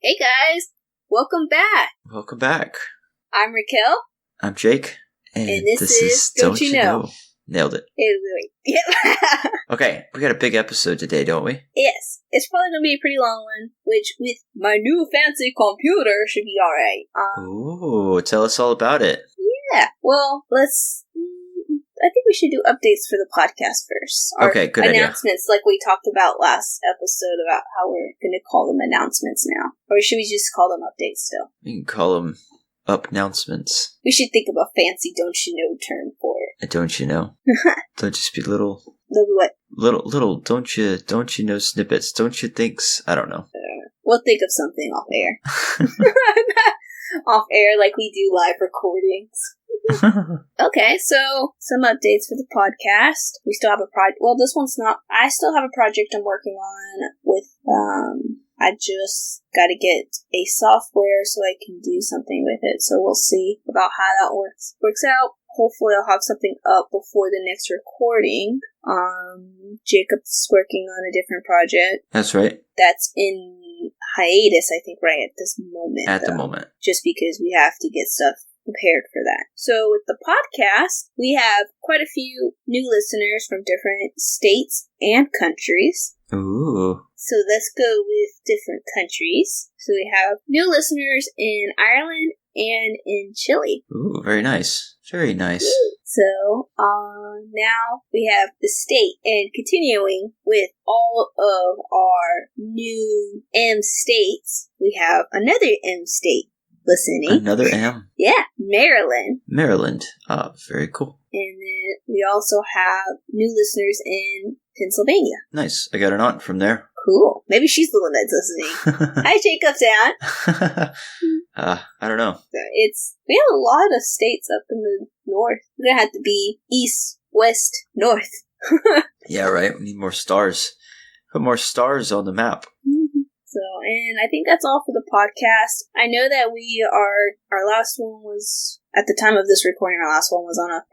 Hey guys, welcome back. Welcome back. I'm Raquel. I'm Jake. And this is Don't You Know. Nailed it. Yep. Okay, we got a big episode today, don't we? Yes, it's probably going to be a pretty long one, which with my new fancy computer should be alright. Ooh, tell us all about it. Yeah, well, I think we should do updates for the podcast first. Okay, good idea. Announcements like we talked about last episode about how we're going to call them announcements now. Or should we just call them updates still? You can call them up-announcements. We should think of a fancy don't you know term for it. Don't you know? Don't just be little... Little what? Little, don't you know snippets? Don't you thinks? I don't know. We'll think of something off air. Off air like we do live recordings. Okay, so some updates for the podcast. We still have a project. Well, this one's not. I still have a project I'm working on with, I just gotta get a software so I can do something with it. So we'll see about how that works out. Hopefully I'll have something up before the next recording. Jacob's working on a different project. That's right. That's in hiatus, I think, right at this moment. At the moment. Just because we have to get stuff prepared for that. So with the podcast, we have quite a few new listeners from different states and countries. Ooh. So let's go with different countries. So we have new listeners in Ireland and in Chile. Ooh, very nice. Very nice. So, now we have the state, and continuing with all of our new M states, we have another M state listening. Another M? Yeah, Maryland. Maryland. Very cool. And then we also have new listeners in Pennsylvania. Nice. I got an aunt from there. Cool. Maybe she's the one that's listening. Hi, Jacob's aunt. I don't know. So we have a lot of states up in the north. We're gonna have to be east, west, north. Yeah, right. We need more stars. Put more stars on the map. Mm-hmm. So, and I think that's all for the podcast. I know that our last one was, at the time of this recording, our last one was on a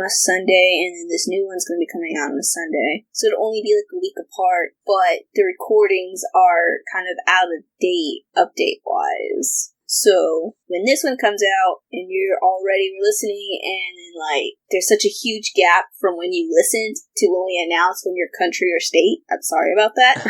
Sunday, and then this new one's going to be coming out on a Sunday. So it'll only be like a week apart, but the recordings are kind of out of date, update-wise. So, when this one comes out, and you're already listening, and then, there's such a huge gap from when you listened to when we announced when your country or state, I'm sorry about that.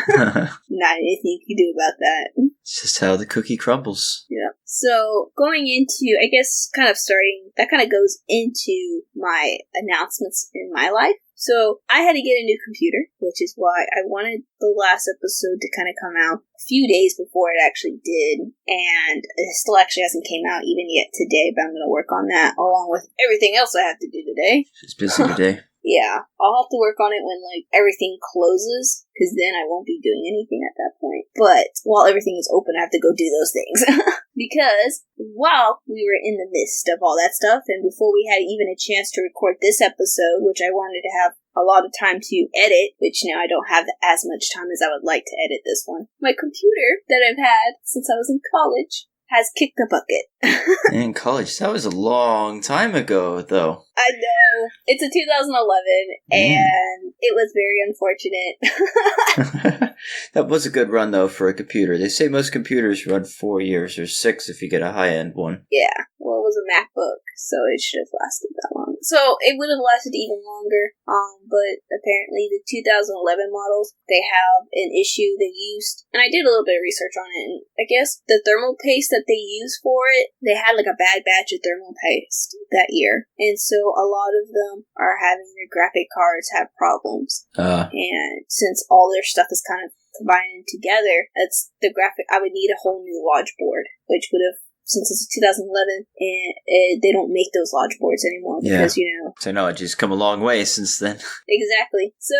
Not anything you can do about that. It's just how the cookie crumbles. Yeah. So, going into, I guess, that kind of goes into my announcements in my life. So, I had to get a new computer, which is why I wanted the last episode to kind of come out a few days before it actually did, and it still actually hasn't came out even yet today, but I'm going to work on that along with everything else I have to do today. She's busy today. Yeah, I'll have to work on it when, everything closes, because then I won't be doing anything at that point. But while everything is open, I have to go do those things. Because while we were in the midst of all that stuff, and before we had even a chance to record this episode, which I wanted to have a lot of time to edit, which now I don't have as much time as I would like to edit this one, my computer that I've had since I was in college has kicked the bucket. In college, that was a long time ago, though. I know. It's a 2011, and it was very unfortunate. That was a good run, though, for a computer. They say most computers run 4 years, or 6 if you get a high-end one. Yeah. Well, it was a MacBook, so it should have lasted that long. So, it would have lasted even longer, but apparently the 2011 models, they have an issue they used, and I did a little bit of research on it, and I guess the thermal paste that they used for it, they had a bad batch of thermal paste that year, and so a lot of them are having their graphic cards have problems. And since all their stuff is kind of combining together, I would need a whole new lodge board, which would have, since it's 2011, and they don't make those lodge boards anymore because, Technology's come a long way since then. Exactly. So,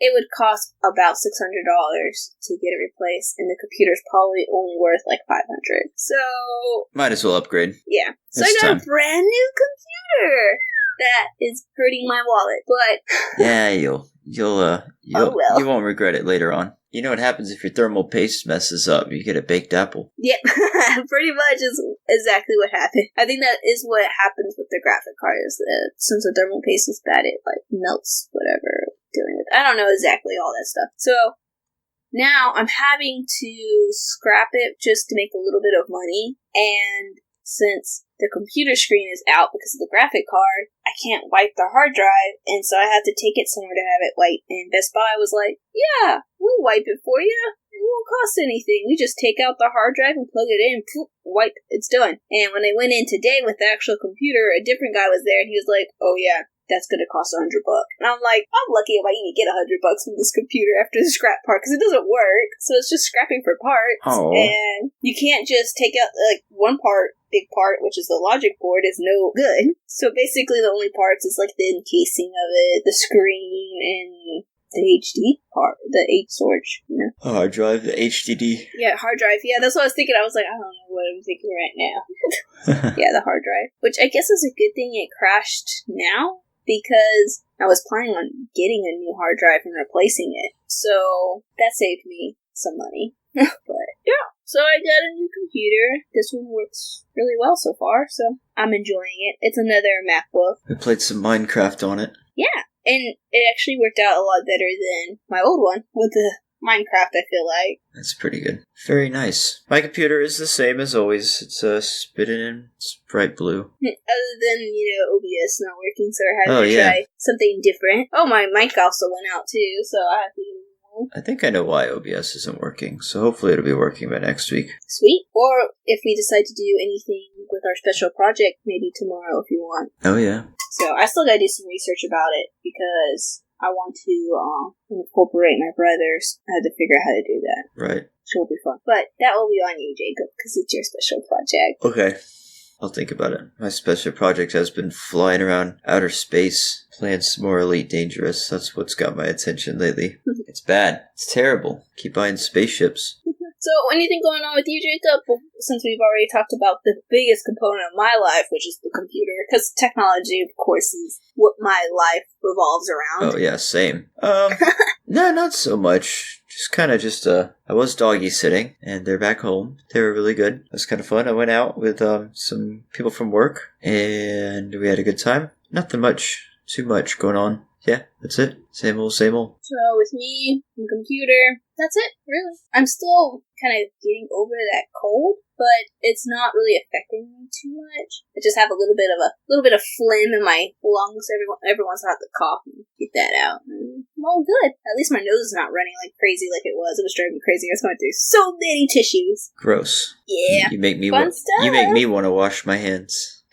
it would cost about $600 to get it replaced, and the computer's probably only worth $500. So, might as well upgrade. Yeah. So I got a brand new computer that is hurting my wallet, but yeah, you won't regret it later on. You know what happens if your thermal paste messes up? You get a baked apple. Yep, pretty much is exactly what happened. I think that is what happens with the graphic card, is that since the thermal paste is bad, it melts whatever dealing with. I don't know exactly all that stuff. So now I'm having to scrap it just to make a little bit of money, and since the computer screen is out because of the graphic card, I can't wipe the hard drive, and so I have to take it somewhere to have it wiped. And Best Buy was like, yeah, we'll wipe it for you. It won't cost anything. We just take out the hard drive and plug it in, poof, wipe, it's done. And when I went in today with the actual computer, a different guy was there, and he was like, oh yeah, that's gonna cost $100. And I'm like, I'm lucky if I even get $100 from this computer after the scrap part, because it doesn't work. So it's just scrapping for parts. Oh. And you can't just take out, like, one part, big part, which is the logic board, is no good. So basically the only parts is, like, the encasing of it, the screen, and the HD part, the 8 storage, you know? Hard drive, the HDD. Yeah, hard drive. Yeah, that's what I was thinking. I was like, I don't know what I'm thinking right now. Yeah, the hard drive. Which I guess is a good thing it crashed now, because I was planning on getting a new hard drive and replacing it. So that saved me some money. But yeah, so I got a new computer. This one works really well so far, so I'm enjoying it. It's another MacBook. I played some Minecraft on it. Yeah, and it actually worked out a lot better than my old one with the Minecraft, I feel like. That's pretty good. Very nice. My computer is the same as always. It's spitting in. It's bright blue. Other than, OBS not working, so I had to try something different. Oh, my mic also went out too, so I have to get a new one. I think I know why OBS isn't working, so hopefully it'll be working by next week. Sweet. Or if we decide to do anything with our special project, maybe tomorrow if you want. Oh, yeah. So I still gotta do some research about it, because I want to incorporate my brothers. I had to figure out how to do that. Right. Which will be fun. But that will be on you, Jacob, because it's your special project. Okay. I'll think about it. My special project has been flying around outer space, playing some more Elite Dangerous. That's what's got my attention lately. It's bad. It's terrible. Keep buying spaceships. So, anything going on with you, Jacob? Since we've already talked about the biggest component of my life, which is the computer, because technology, of course, is what my life revolves around. Oh, yeah, same. No, not so much. I was doggy sitting, and they're back home. They were really good. It was kind of fun. I went out with some people from work, and we had a good time. Nothing too much going on. Yeah, that's it. Same old, same old. So with me and computer, that's it, really. I'm still kind of getting over that cold, but it's not really affecting me too much. I just have a little bit of phlegm in my lungs. Every once in a while I have to cough and get that out. And I'm all good. At least my nose is not running like crazy like it was. It was driving me crazy. I was going through so many tissues. Gross. Yeah. You make me want to wash my hands.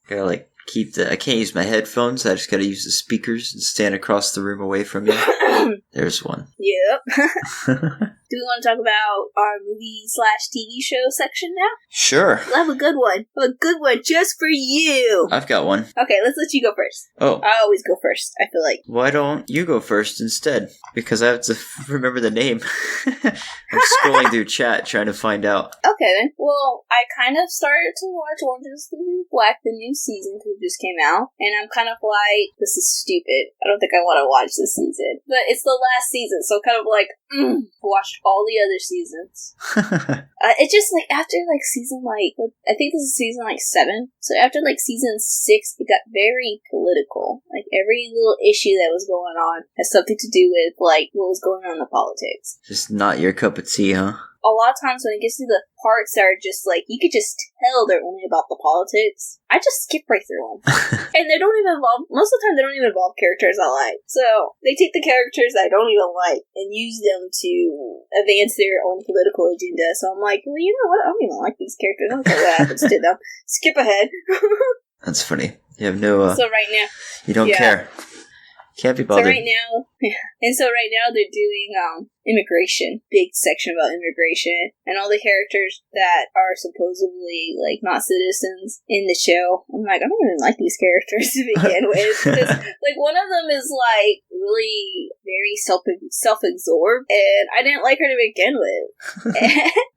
Gotta I can't use my headphones. I just gotta use the speakers and stand across the room away from you. There's one. Yep. Do we want to talk about our movie/TV show section now? Sure. We'll have a good one. A good one just for you. I've got one. Okay, let's let you go first. Oh. I always go first, I feel like. Why don't you go first instead? Because I have to remember the name. I'm scrolling through chat trying to find out. Okay then. Well, I kind of started to watch Orange is the New Black, the new season, because it just came out. And I'm kind of like, this is stupid. I don't think I want to watch this season. But it's the last season, so kind of like, watched all the other seasons. It just, after, season, I think this is season, 7. So after, season 6, it got very political. Every little issue that was going on has something to do with, what was going on in the politics. Just not your cup of tea, huh? A lot of times when it gets to the parts that are just, you could just tell they're only about the politics, I just skip right through them. And they don't even most of the time they don't even involve characters I like. So, they take the characters I don't even like and use them to advance their own political agenda. So I'm like, well, you know what? I don't even like these characters. I don't care what happens to them. Skip ahead. That's funny. You have no, So right now... You don't care. Can't be bothered. So right now they're doing immigration, big section about immigration, and all the characters that are supposedly not citizens in the show. I'm like, I don't even like these characters to begin with. Because, one of them is really very self-absorbed, and I didn't like her to begin with.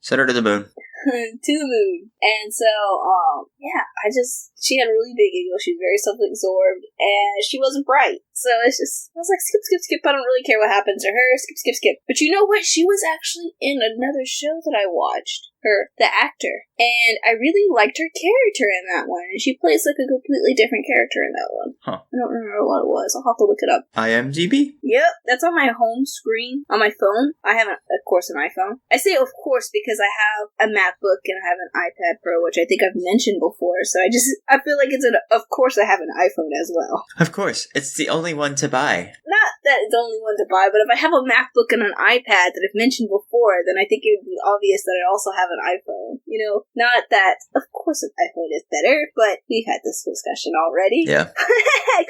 Send her to the moon. To the moon. And so, I just she had a really big ego. She was very self-absorbed, and she wasn't bright. So it's just, I was like, skip, skip, skip. I don't really care what happens to her. Skip, skip, skip. But you know what? She was actually in another show that I watched. Her, the actor. And I really liked her character in that one. And she plays like a completely different character in that one. Huh. I don't remember what it was. I'll have to look it up. IMDb? Yep. That's on my home screen on my phone. I have, of course, an iPhone. I say of course because I have a MacBook and I have an iPad Pro, which I think I've mentioned before. So I feel like it's of course I have an iPhone as well. Of course. It's the only one to buy. Not that it's the only one to buy, but if I have a MacBook and an iPad that I've mentioned before, then I think it would be obvious that I also have an iPhone. You know, not that, of course an iPhone is better, but we've had this discussion already. Yeah.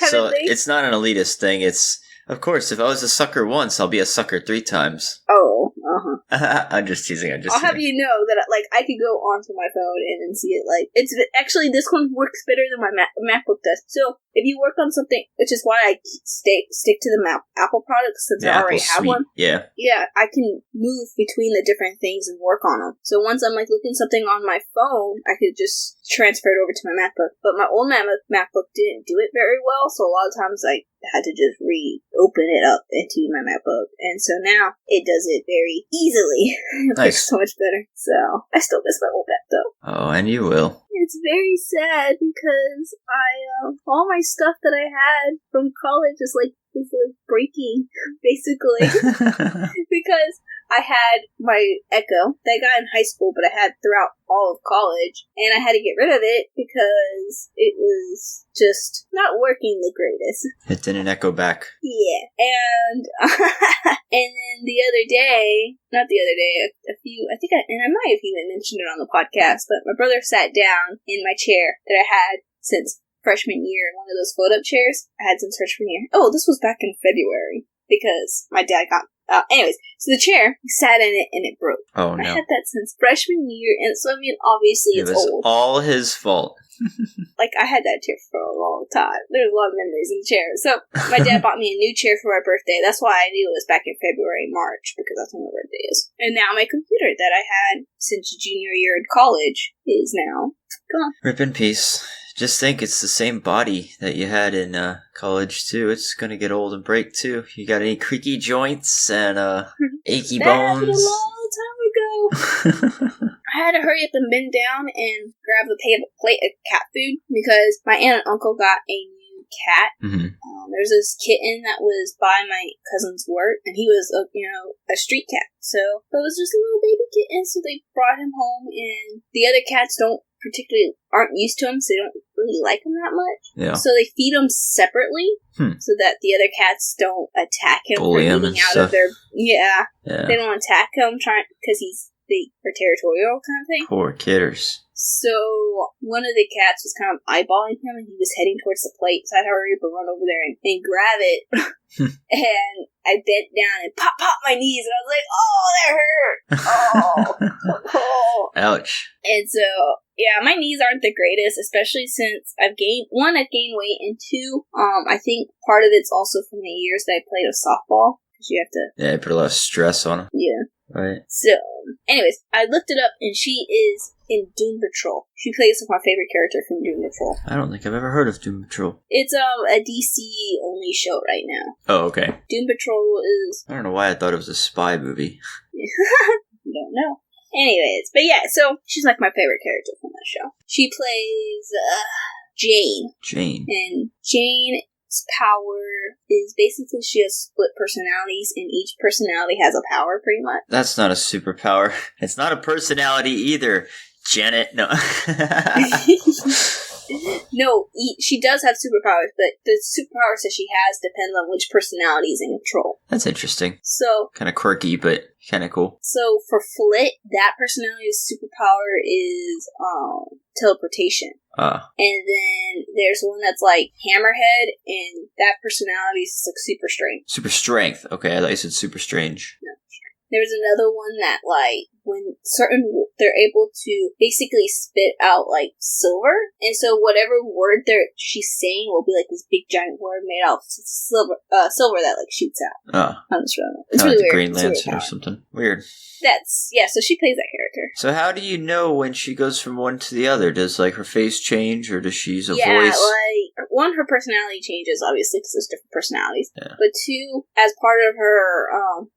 So it's not an elitist thing. It's, of course, if I was a sucker once, I'll be a sucker 3 times. Oh, uh-huh. I'm just teasing. I'll have you know that, like, I could go onto my phone and see it, like, it's actually, this one works better than my MacBook does. So, if you work on something, which is why I stick to the Apple products since I already have one. Yeah. Yeah, I can move between the different things and work on them. So once I'm, like, looking something on my phone, I could just transfer it over to my MacBook. But my old MacBook didn't do it very well, so a lot of times I had to just reopen it up into my MacBook. And so now it does it very easily. It Nice. works so much better. So I still miss my old Mac, though. Oh, and you will. It's very sad because all my stuff that I had from college is like breaking, basically. Because I had my Echo that I got in high school, but I had throughout all of college, and I had to get rid of it because it was just not working the greatest. It didn't echo back. Yeah, and and then the other day, I might have even mentioned it on the podcast, but my brother sat down in my chair that I had since freshman year, one of those fold-up chairs I had since freshman year. Oh, this was back in February, because my dad got... anyways, so the chair, he sat in it, and it broke. Oh, no. I had that since freshman year, and so, I mean, obviously it's old. It was all his fault. Like, I had that chair for a long time. There's a lot of memories in the chair. So, my dad bought me a new chair for my birthday. That's why I knew it was back in February, March, because that's when my birthday is. And now my computer that I had since junior year in college is now gone. Rip in peace. Just think, it's the same body that you had in college, too. It's gonna get old and break, too. You got any creaky joints and achy that bones? happened a long time ago. I had to hurry up and bend down and grab a plate of cat food because my aunt and uncle got a new cat. Mm-hmm. There's this kitten that was by my cousin's work, and he was a street cat. So it was just a little baby kitten, so they brought him home, and the other cats aren't used to him, so they don't really like him that much. Yeah. So they feed him separately so that the other cats don't attack him for Bully him eating and out stuff. of their... Yeah. Yeah. They don't attack him because he's for territorial kind of thing. Poor kidders. So one of the cats was kind of eyeballing him, and he was heading towards the plate, so I had to hurry up and run over there and grab it. And I bent down and pop my knees, and I was like, oh, that hurt! Oh. Ouch. And so, yeah, my knees aren't the greatest, especially since I've gained weight, and 2, I think part of it's also from the years that I played with softball, because you have to... Yeah, you put a lot of stress on him. Yeah. Right. So, anyways, I looked it up, and she is in Doom Patrol. She plays my favorite character from Doom Patrol. I don't think I've ever heard of Doom Patrol. It's a DC only show right now. Oh, okay. Doom Patrol is... I don't know why I thought it was a spy movie. Don't know. Anyways, but yeah, so she's like my favorite character from that show. She plays Jane. Jane. And Jane's power is basically she has split personalities, and each personality has a power, pretty much. That's not a superpower. It's not a personality either, Janet. No. No, she does have superpowers, but the superpowers that she has depend on which personality is in control. That's interesting. So kind of quirky, but kind of cool. So for Flit, that personality's superpower is teleportation. And then there's one that's like Hammerhead, and that personality is like super strength. Super strength. Okay, I thought you said super strange. No. There was another one that, like, when they're able to basically spit out, like, silver. And so whatever word she's saying will be, like, this big giant word made out of silver that, like, shoots out. Oh. It's really weird. Green Lantern or something. Weird. So she plays that character. So how do you know when she goes from one to the other? Does, like, her face change, or does she use a voice? Yeah, like, one, her personality changes, obviously, because there's different personalities. Yeah. But two, as part of her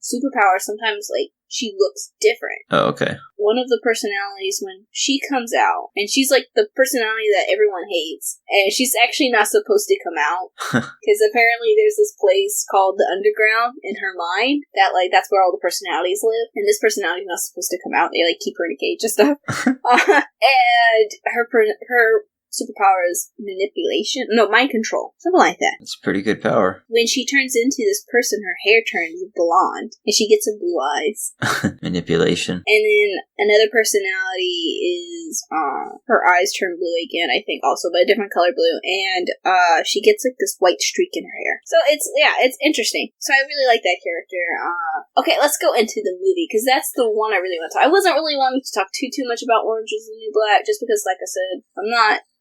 superpower, sometimes, like, she looks different. Oh, okay. One of the personalities, when she comes out, and she's like the personality that everyone hates, and she's actually not supposed to come out, because apparently there's this place called the Underground in her mind, that, like, that's where all the personalities live, and this personality is not supposed to come out. They, like, keep her in a cage and stuff. And her superpower is mind control. Something like that. That's pretty good power. When she turns into this person, her hair turns blonde, and she gets some blue eyes. Manipulation. And then another personality is, her eyes turn blue again, I think, also, but a different color blue, and, she gets, like, this white streak in her hair. So it's interesting. So I really like that character. Okay, let's go into the movie, because that's the one I really want to talk. I wasn't really wanting to talk too much about Orange is the New Black, just because, like I said,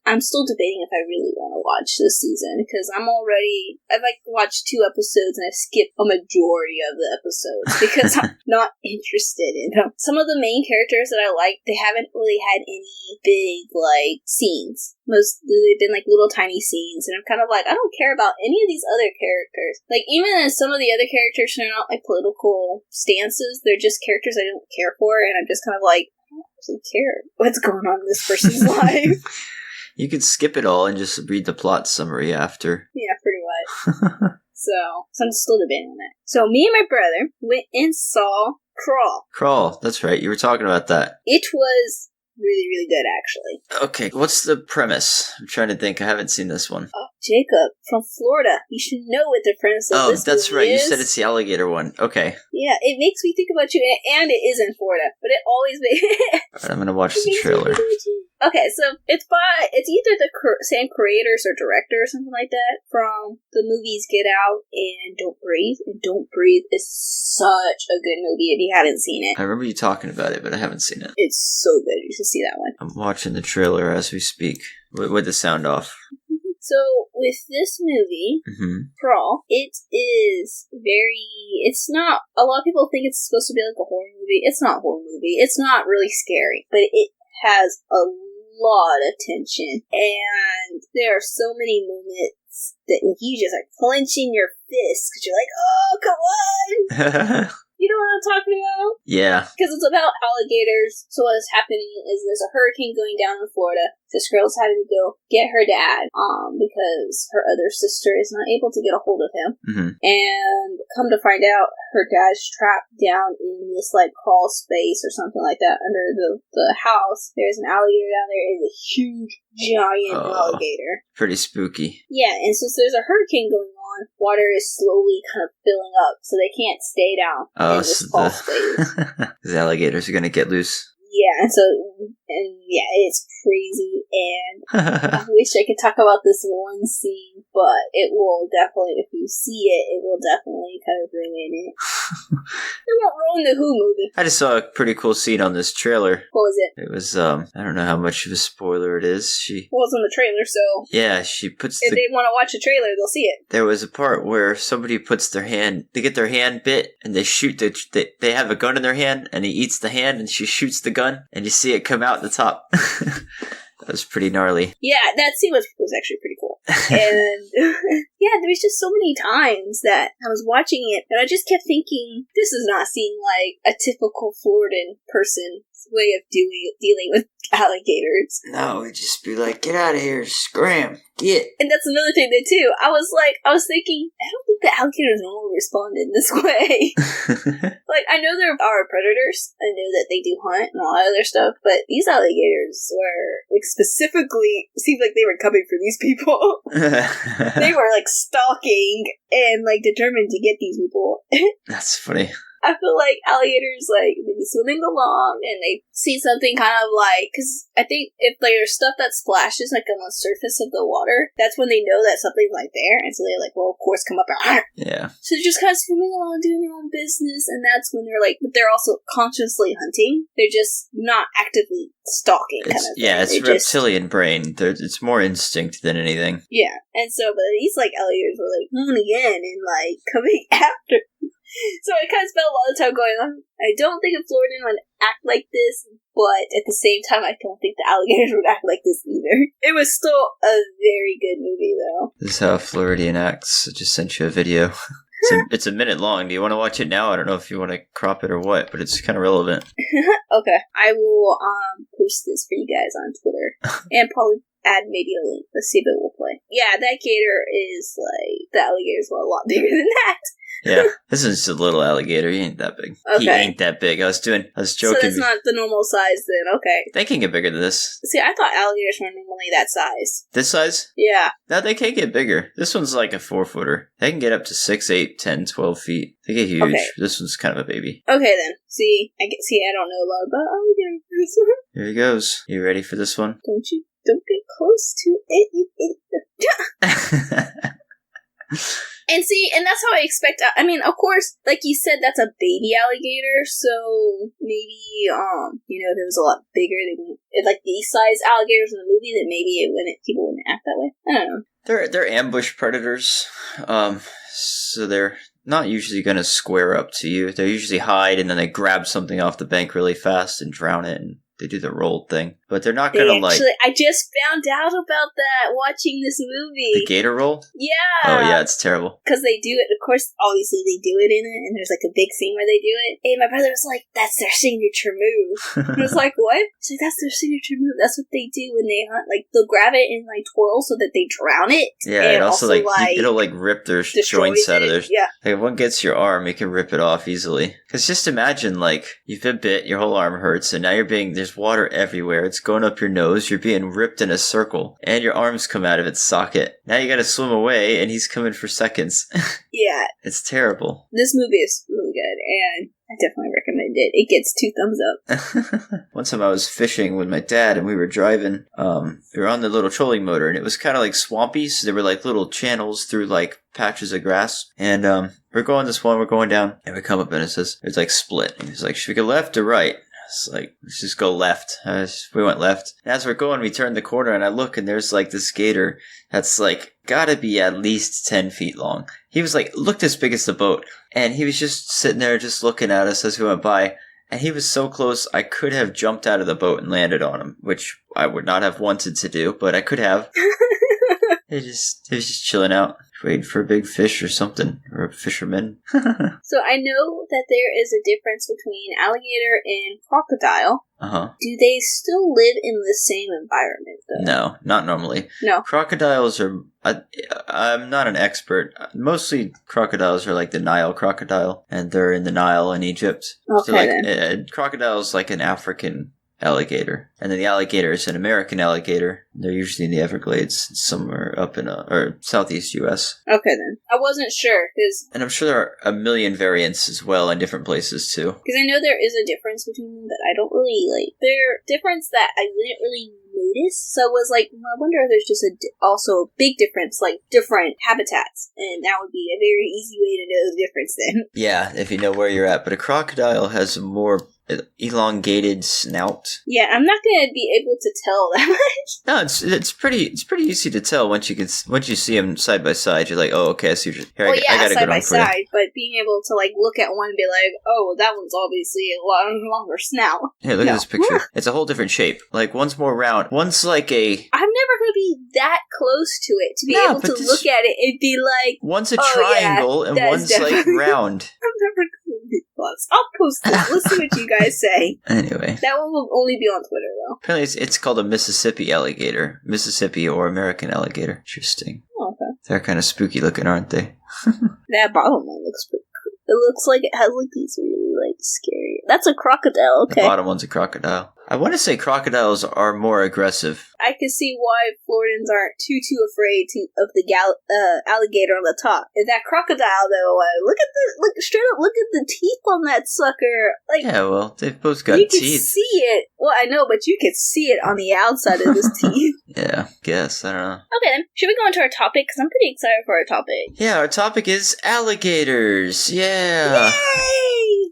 I'm still debating if I really want to watch this season, because I've like watched 2 episodes and I've skipped a majority of the episodes because I'm not interested in them. Some of the main characters that I like, they haven't really had any big, like, scenes. Mostly they've been, like, little tiny scenes, and I'm kind of like, I don't care about any of these other characters. Like, even as some of the other characters are not, like, political stances, they're just characters I don't care for, and I'm just kind of like, I don't really care what's going on in this person's life. You could skip it all and just read the plot summary after. Yeah, pretty much. So I'm still debating on that. So me and my brother went and saw Crawl. Crawl, that's right. You were talking about that. It was really, really good, actually. Okay, what's the premise? I'm trying to think. I haven't seen this one. Oh, Jacob, from Florida. You should know what the premise of this that's right. is. You said it's the alligator one. Okay. Yeah, it makes me think about you, and it is in Florida, but it always makes... Alright, I'm gonna watch the trailer. Okay, so it's either the same creators or director or something like that from the movies Get Out and Don't Breathe. And Don't Breathe is such a good movie if you haven't seen it. I remember you talking about it, but I haven't seen it. It's so good. You should see that one. I'm watching the trailer as we speak with the sound off. So, with this movie, Crawl, it is it's not, a lot of people think it's supposed to be like a horror movie. It's not a horror movie. It's not really scary, but it has a lot of tension, and there are so many moments that you just like clenching your fists because you're like, oh, come on! You know what I'm talking about? Yeah. Because it's about alligators. So what is happening is there's a hurricane going down in Florida. This girl's having to go get her dad because her other sister is not able to get a hold of him. Mm-hmm. And come to find out, her dad's trapped down in this, like, crawl space or something like that under the house. There's an alligator down there. It's a huge, giant alligator. Pretty spooky. Yeah, and since there's a hurricane going on, water is slowly kind of filling up, so they can't stay down in this crawl space. The alligators are going to get loose. Yeah, it's crazy, and I wish I could talk about this one scene, but it will definitely, if you see it, it will definitely kind of ruin it. It won't ruin the Who movie. I just saw a pretty cool scene on this trailer. What was it? It was, I don't know how much of a spoiler it is. Well, it's in the trailer, so... Yeah, she puts if they want to watch the trailer, they'll see it. There was a part where somebody puts they get their hand bit, and they shoot, they have a gun in their hand, and he eats the hand, and she shoots the gun, and you see it come out the top. That was pretty gnarly. Yeah, that scene was actually pretty cool. And yeah, there was just so many times that I was watching it, and I just kept thinking, this does not seem like a typical Floridan person's way of dealing with alligators. No, it'd just be like, get out of here, scram, get. And that's another thing that too. I was thinking, I don't think the alligators normally respond in this way. Like, I know there are predators. I know that they do hunt and all that other stuff, but these alligators were, like, specifically, seemed like they were coming for these people. They were, like, stalking and, like, determined to get these people. That's funny. I feel like alligators, like, they be swimming along and they see something kind of like, because I think if like, there's stuff that splashes like on the surface of the water, that's when they know that something's like there, and so they're like, well, of course, come up and Yeah. so they're just kind of swimming along doing their own business, and that's when they're like, but they're also consciously hunting. They're just not actively stalking kind of thing. Yeah, it's They're reptilian brain. It's more instinct than anything. Yeah, and so, but these, like, alligators were, like, honing in and, like, coming after. So I kind of spent a lot of time going on. I don't think a Floridian would act like this, but at the same time, I don't think the alligators would act like this either. It was still a very good movie, though. This is how a Floridian acts. I just sent you a video. It's a minute long. Do you want to watch it now? I don't know if you want to crop it or what, but it's kind of relevant. Okay. I will post this for you guys on Twitter. And probably add maybe a link. Let's see if it will play. Yeah, that gator is, like, the alligators were a lot bigger than that. Yeah, this is just a little alligator. He ain't that big. Okay. He ain't that big. I was joking. So that's not the normal size then, okay. They can get bigger than this. See, I thought alligators were normally that size. This size? Yeah. No, they can get bigger. This one's like a 4-footer. They can get up to 6, 8, 10, 12 feet. They get huge. Okay. This one's kind of a baby. Okay then. See, I don't know a lot about alligators. Here he goes. You ready for this one? Don't get close to it, you idiot. And see, and that's how I expect. I mean, of course, like you said, that's a baby alligator. So maybe, if it was a lot bigger, like these size alligators in the movie, then maybe people wouldn't act that way. I don't know. They're ambush predators. So they're not usually going to square up to you. They usually hide and then they grab something off the bank really fast and drown it, and they do the roll thing. But they're not going to like... I just found out about that watching this movie. The gator roll? Yeah. Oh, yeah, it's terrible. Because they do it, of course, obviously they do it in it, and there's like a big scene where they do it. And my brother was like, that's their signature move. And I was like, what? He's like, that's their signature move. That's what they do when they hunt. Like, they'll grab it and like twirl so that they drown it. Yeah, and also like it'll like rip their joints out of their... Yeah. Like, if one gets your arm, it can rip it off easily. Because just imagine, like, you've been bit, your whole arm hurts, and now there's water everywhere. It's going up your nose. You're being ripped in a circle, and your arms come out of its socket. Now you gotta swim away, and he's coming for seconds. Yeah. It's terrible. This movie is really good, and I definitely recommend it. It gets 2 thumbs up. One time I was fishing with my dad, and we were driving. We were on the little trolling motor, and it was kind of like swampy, so there were like little channels through like patches of grass. And we're going this one, we're going down, and we come up, and it says, it's like split. And he's like, should we go left or right? It's like, let's just go left. We went left. And as we're going, we turn the corner and I look and there's like this gator that's like gotta be at least 10 feet long. He was like, looked as big as the boat. And he was just sitting there just looking at us as we went by. And he was so close, I could have jumped out of the boat and landed on him, which I would not have wanted to do, but I could have. He was just chilling out, waiting for a big fish or something, or a fisherman. So I know that there is a difference between alligator and crocodile. Uh-huh. Do they still live in the same environment, though? No, not normally. No. Crocodiles are... I'm not an expert. Mostly crocodiles are like the Nile crocodile, and they're in the Nile in Egypt. Okay, so like, then. Crocodile is like an African alligator, and then the alligator is an American alligator. They're usually in the Everglades, somewhere up in or southeast U.S. Okay, then. I wasn't sure, because... And I'm sure there are a million variants as well in different places, too. Because I know there is a difference between them that I don't really, like... They're difference that I didn't really notice, so it was like, well, I wonder if there's just also a big difference, like, different habitats, and that would be a very easy way to know the difference then. Yeah, if you know where you're at, but a crocodile has a more elongated snout. Yeah, I'm not going to be able to tell that much. No, it's pretty easy to tell once you see them side by side. You're like, oh, okay, I see. I gotta side go by side, but being able to like look at one and be like, oh, that one's obviously a longer snout. Here, look at this picture. It's a whole different shape. Like one's more round, one's like a. I'm never going to be that close to it to be able to look at it and be like, one's a triangle and one's like round. I'm never going to be close. I'll post this. Let's see what you guys say. Anyway, that one will only be on Twitter though. Apparently, it's called a Mississippi alligator, Mississippi or American alligator. Interesting. Oh, okay. They're kind of spooky looking, aren't they? That bottom one looks pretty cool. It looks like it has like these really like scary. That's a crocodile. Okay. The bottom one's a crocodile. I want to say crocodiles are more aggressive. I can see why Floridians aren't too afraid of the alligator on the top. And that crocodile, though, look at the teeth on that sucker. Like, yeah, well, they've both got teeth. You can see it. Well, I know, but you can see it on the outside of his teeth. Yeah, guess. I don't know. Okay, then. Should we go into our topic? Because I'm pretty excited for our topic. Yeah, our topic is alligators. Yeah. Yay!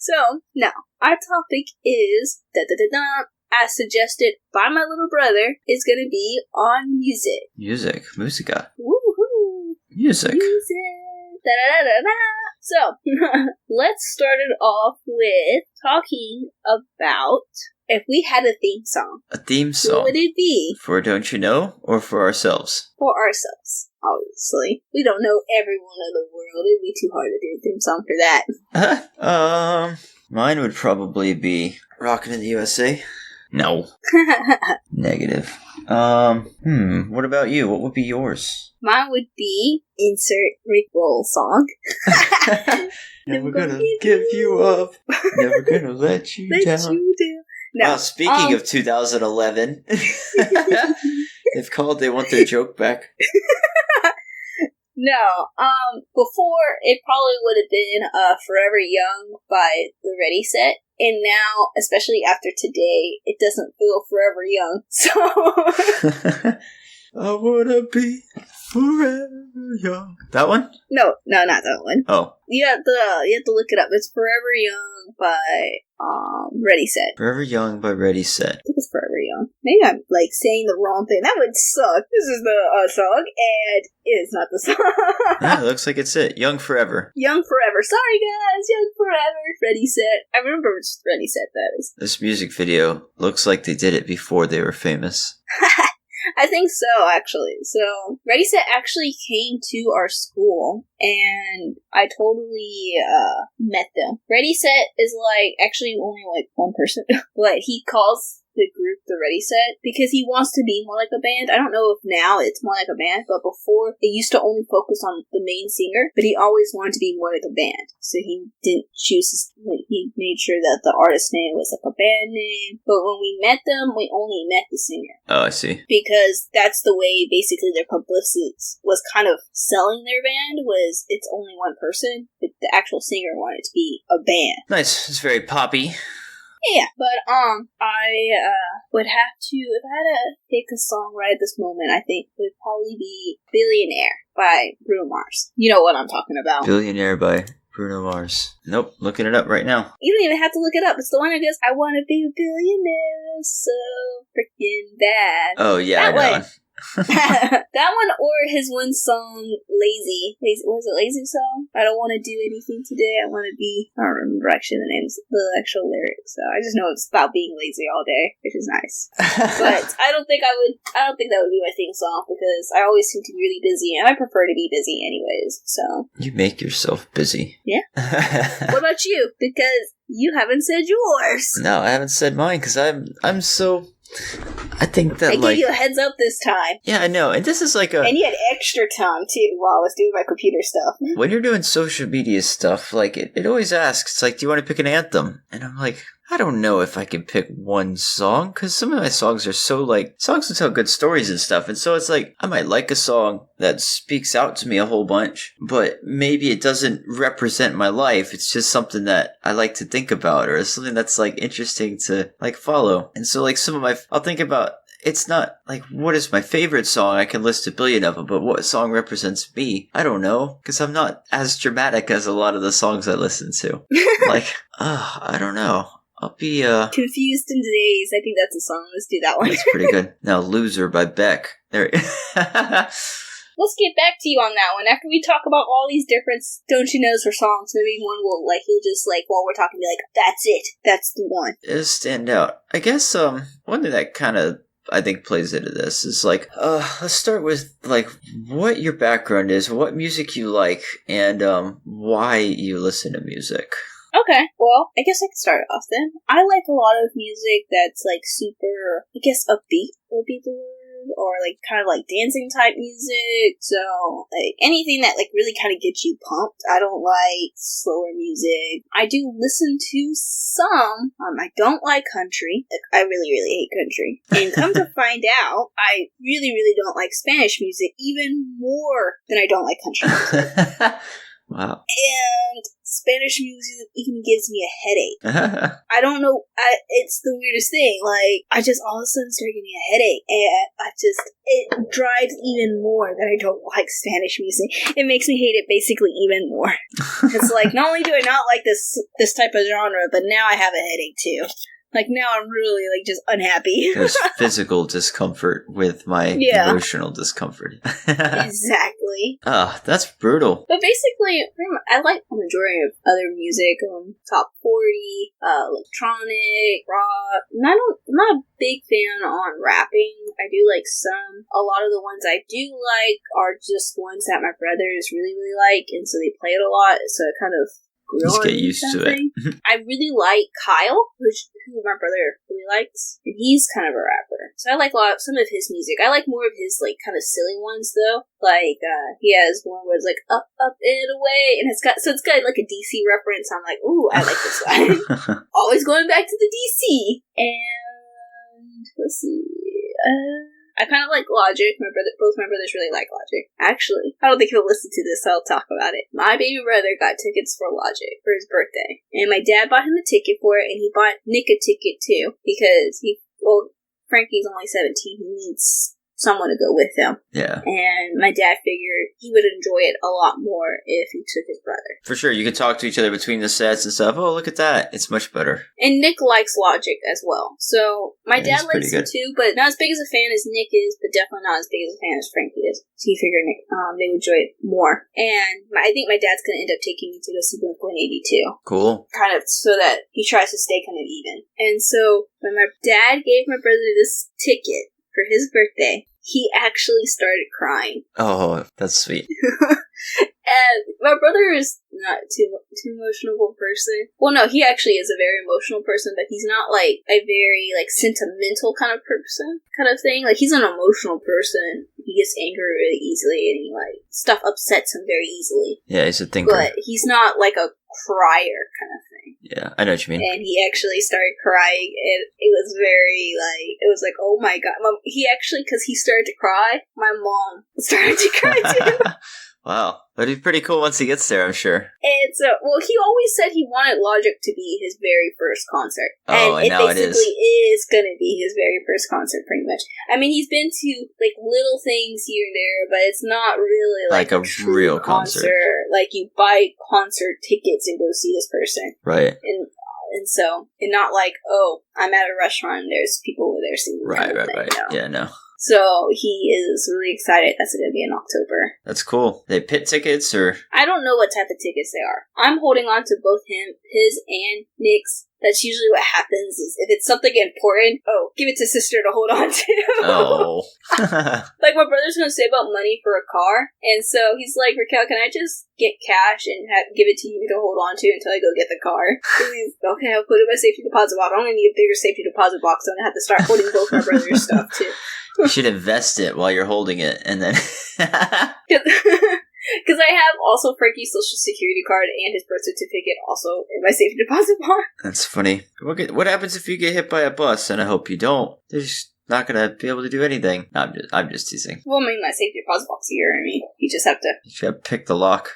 So, now, our topic is, as suggested by my little brother, is going to be on music. Musica. Woohoo! Music. Da-da-da-da-da. So, let's start it off with talking about if we had a theme song. A theme song? What would it be? For Don't You Know, or for ourselves? For ourselves, obviously. We don't know everyone in the world. It'd be too hard to do a theme song for that. Mine would probably be Rockin' in the USA. No. Negative. What about you? What would be yours? Mine would be insert Rick Roll song. Never gonna give you up. Never gonna let you down. No. Speaking of 2011, they've called. They want their joke back. No, before it probably would have been Forever Young by the Ready Set, and now, especially after today, it doesn't feel forever young, so... I wanna be forever young. That one? No, not that one. Oh. You have to look it up. It's Forever Young by Ready Set. Forever Young by Ready Set. I think it's Forever Young. Maybe I'm saying the wrong thing. That would suck. This is the song, and it is not the song. Yeah, it looks like it's it. Young Forever. Young Forever. Sorry guys, Young Forever. Ready Set. I remember which Ready Set that is. This music video looks like they did it before they were famous. I think so, actually. So, Ready Set actually came to our school, and I totally met them. Ready Set is actually only one person, but he calls the group the Ready Set because he wants to be more like a band. I don't know if now it's more like a band, but before it used to only focus on the main singer, but he always wanted to be more like a band. So he didn't choose, he made sure that the artist name was like a band name. But when we met them, we only met the singer. Oh, I see. Because that's the way basically their publicity was kind of selling their band, was it's only one person, but the actual singer wanted to be a band. Nice. It's very poppy. Yeah, but I would have to, if I had to pick a song right at this moment, I think it would probably be Billionaire by Bruno Mars. You know what I'm talking about. Billionaire by Bruno Mars. Nope, looking it up right now. You don't even have to look it up. It's the one that goes, I want to be a billionaire so freaking bad. Oh, yeah, that I know. one. That one, or his one song, Lazy. Was it Lazy song? I don't want to do anything today. I want to be. I don't remember actually the actual lyrics. So I just know it's about being lazy all day, which is nice. But I don't think that would be my theme song because I always seem to be really busy, and I prefer to be busy anyways. So you make yourself busy. Yeah. What about you? Because you haven't said yours. No, I haven't said mine because I'm so. I think that, I gave you a heads up this time. Yeah, I know. And this is And you had extra time, too, while I was doing my computer stuff. When you're doing social media stuff, it always asks, do you want to pick an anthem? And I'm like, I don't know if I can pick one song, because some of my songs are so, songs that tell good stories and stuff, and so it's I might like a song that speaks out to me a whole bunch, but maybe it doesn't represent my life, it's just something that I like to think about, or something that's, interesting to, follow. And so, I'll think about, it's not, what is my favorite song? I can list a billion of them, but what song represents me? I don't know, because I'm not as dramatic as a lot of the songs I listen to. I don't know. I'll be, Confused in Days. I think that's a song. Let's do that one. That's pretty good. Now, Loser by Beck. There. Let's get back to you on that one. After we talk about all these different Don't You Knows for songs, maybe one will, he'll just, while we're talking, be that's it. That's the one. It'll stand out. I guess, one thing that kind of, I think, plays into this is, let's start with, what your background is, what music you like, and, why you listen to music. Okay, well, I guess I can start off then. I like a lot of music that's, super, I guess, upbeat would be the word. or like kind of like dancing type music. So like anything that like really kind of gets you pumped. I don't like slower music. I do listen to some. I don't like country. Like, I really, really hate country. And come to find out, I really, really don't like Spanish music even more than I don't like country music. Wow. And Spanish music even gives me a headache. I don't know. It's the weirdest thing. Like, I just all of a sudden start getting a headache. And it drives even more that I don't like Spanish music. It makes me hate it basically even more. It's like, not only do I not like this type of genre, but now I have a headache too. Like, now I'm really, like, just unhappy. There's physical discomfort with my emotional discomfort. Exactly. That's brutal. But basically, I like the majority of other music, top 40, electronic, rock. And I'm not a big fan on rapping. I do like some. A lot of the ones I do like are just ones that my brothers really, really like, and so they play it a lot, so it kind of just get used to it. I really like Kyle, who my brother really likes, and he's kind of a rapper. So I like some of his music. I like more of his like kind of silly ones though. Like he has one where it's like up, up and away, and it's got like a DC reference. I'm like, ooh, I like this one. Always going back to the DC. And let's see. I kind of like Logic. Both my brothers really like Logic. Actually, I don't think he'll listen to this, so I'll talk about it. My baby brother got tickets for Logic for his birthday. And my dad bought him a ticket for it, and he bought Nick a ticket too. Because Frankie's only 17. He needs someone to go with him. Yeah. And my dad figured he would enjoy it a lot more if he took his brother. For sure. You could talk to each other between the sets and stuff. Oh, look at that. It's much better. And Nick likes Logic as well. So my dad likes him too, but not as big as a fan as Nick is, but definitely not as big as a fan as Frankie is. So he figured they would enjoy it more. And I think my dad's going to end up taking me to go see Blink-182. Cool. Kind of so that he tries to stay kind of even. And so when my dad gave my brother this ticket for his birthday, he actually started crying. Oh, that's sweet. And my brother is not too emotional person. Well, no, he actually is a very emotional person, but he's not like a very like sentimental kind of person, kind of thing. Like he's an emotional person. He gets angry really easily, and he like stuff upsets him very easily. Yeah, he's a thinker, but he's not like a crier kind of thing. Yeah, I know what you mean. And he actually started crying, and it was very like, it was like, oh my god. He actually, because he started to cry, my mom started to cry too. Wow. That'd be pretty cool once he gets there, I'm sure. And so, he always said he wanted Logic to be his very first concert. Oh, and now it is going to be his very first concert, pretty much. I mean, he's been to, like, little things here and there, but it's not really, like a real concert. Like, you buy concert tickets and go see this person. Right. And so, and not like, oh, I'm at a restaurant and there's people over there singing. Right. No. Yeah, no. So he is really excited. That's going to be in October. That's cool. They pit tickets or? I don't know what type of tickets they are. I'm holding on to both his and Nick's. That's usually what happens is if it's something important, give it to sister to hold on to. Oh. Like my brother's going to save up money for a car. And so he's like, Raquel, can I just get cash and give it to you to hold on to until I go get the car? Okay, I'll put it in my safety deposit box. I'm going to need a bigger safety deposit box. So I'm going to have to start holding both my brother's stuff too. You should invest it while you're holding it and then... Because I have also Frankie's social security card and his birth certificate also in my safety deposit box. That's funny. What happens if you get hit by a bus? And I hope you don't. They're just not going to be able to do anything. No, I'm just teasing. Well, I mean, my safety deposit box here. I mean, you just have to... You should pick the lock.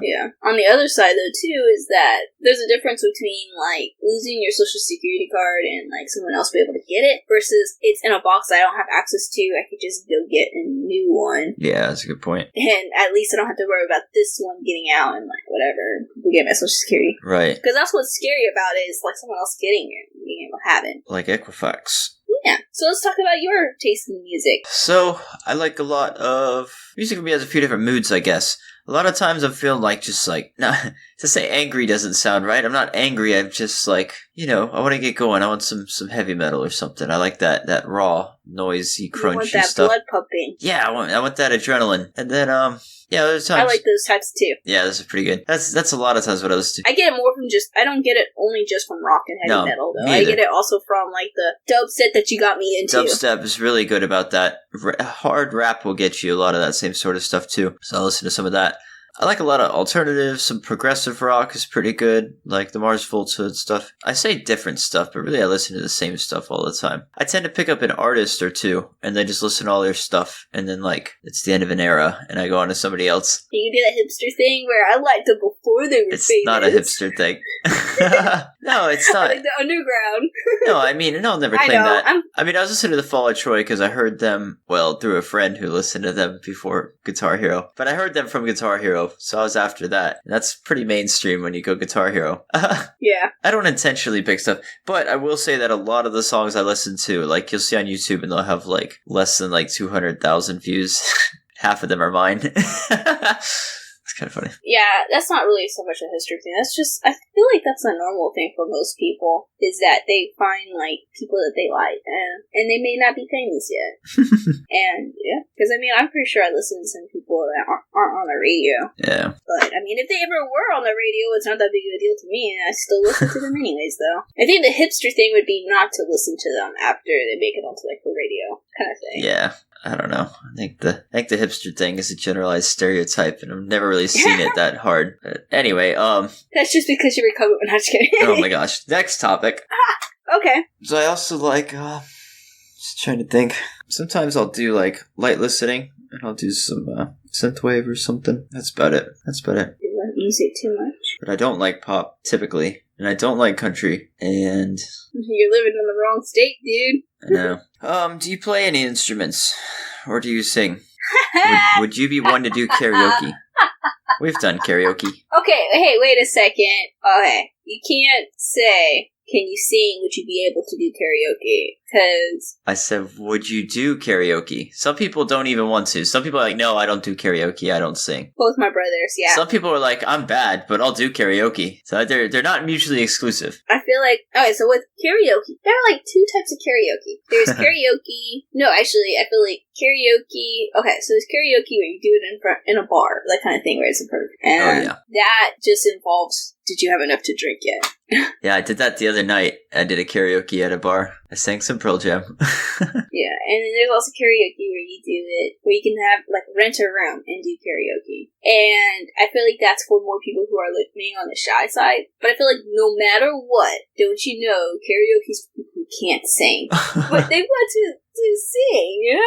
Yeah. On the other side, though, too, is that there's a difference between, like, losing your social security card and, like, someone else be able to get it versus it's in a box I don't have access to. I could just go get a new one. Yeah, that's a good point. And at least I don't have to worry about this one getting out and, like, whatever. Get my social security. Right. Because that's what's scary about it is, like, someone else getting it and being able to have it. Like Equifax. Yeah. So let's talk about your taste in music. So, I like a lot of... Music for me has a few different moods, I guess. A lot of times I'm feeling like just like... Nah, to say angry doesn't sound right. I'm not angry. I'm just like, I want to get going. I want some heavy metal or something. I like that raw, noisy, crunchy stuff. You want that blood pumping. Yeah, I want that adrenaline. And then, Yeah, there's times. I like those types too. Yeah, those are pretty good. That's a lot of times what I listen to. I get it more from I don't get it only just from rock and heavy metal, though. I get it also from, like, the dubstep that you got me into. Dubstep is really good about that. Hard rap will get you a lot of that same sort of stuff, too. So I'll listen to some of that. I like a lot of alternatives. Some progressive rock is pretty good, like the Mars Volta and stuff. I say different stuff, but really I listen to the same stuff all the time. I tend to pick up an artist or two, and then just listen to all their stuff, and then, like, it's the end of an era, and I go on to somebody else. You do that hipster thing where I liked them before they were famous. It's not a hipster thing. No, it's not. I like the underground. No, I mean, I'll never claim that. I mean, I was listening to the Fall of Troy because I heard them, well, through a friend who listened to them before Guitar Hero. But I heard them from Guitar Hero, so I was after that. And that's pretty mainstream when you go Guitar Hero. Yeah. I don't intentionally pick stuff, but I will say that a lot of the songs I listen to, like, you'll see on YouTube and they'll have, like, less than, like, 200,000 views. Half of them are mine. It's kind of funny. Yeah, that's not really so much a history thing. That's just, I feel like that's a normal thing for most people, is that they find, like, people that they like, and they may not be famous yet. And, yeah, because, I mean, I'm pretty sure I listen to some people that aren't on the radio. Yeah. But, I mean, if they ever were on the radio, it's not that big of a deal to me, and I still listen to them anyways, though. I think the hipster thing would be not to listen to them after they make it onto, like, the radio kind of thing. Yeah. I don't know. I think the hipster thing is a generalized stereotype, and I've never really seen it that hard. But anyway, that's just because you recovered. I'm not just kidding. Oh my gosh. Next topic. Okay. So I also like, just trying to think. Sometimes I'll do, like, light listening, and I'll do some, synthwave or something. That's about it. You like music too much? But I don't like pop, typically. And I don't like country, and... You're living in the wrong state, dude. I know. Do you play any instruments? Or do you sing? Would you be one to do karaoke? We've done karaoke. Okay, hey, wait a second. Okay, you can't say, can you sing, would you be able to do karaoke? Because... I said, would you do karaoke? Some people don't even want to. Some people are like, no, I don't do karaoke, I don't sing. Both my brothers, yeah. Some people are like, I'm bad, but I'll do karaoke. So they're not mutually exclusive. I feel like, okay, so with karaoke, there are like two types of karaoke. There's karaoke, no, actually, I feel like karaoke, okay, so there's karaoke where you do it in a bar, that kind of thing where it's a perfect. And that just involves, did you have enough to drink yet? Yeah, I did that the other night. I did a karaoke at a bar. I sang some Pearl Jam. Yeah, and then there's also karaoke where you do it, where you can have, like, rent a room and do karaoke. And I feel like that's for more people who are living on the shy side. But I feel like no matter what, don't you know, karaoke's for people who can't sing. But they want to sing, you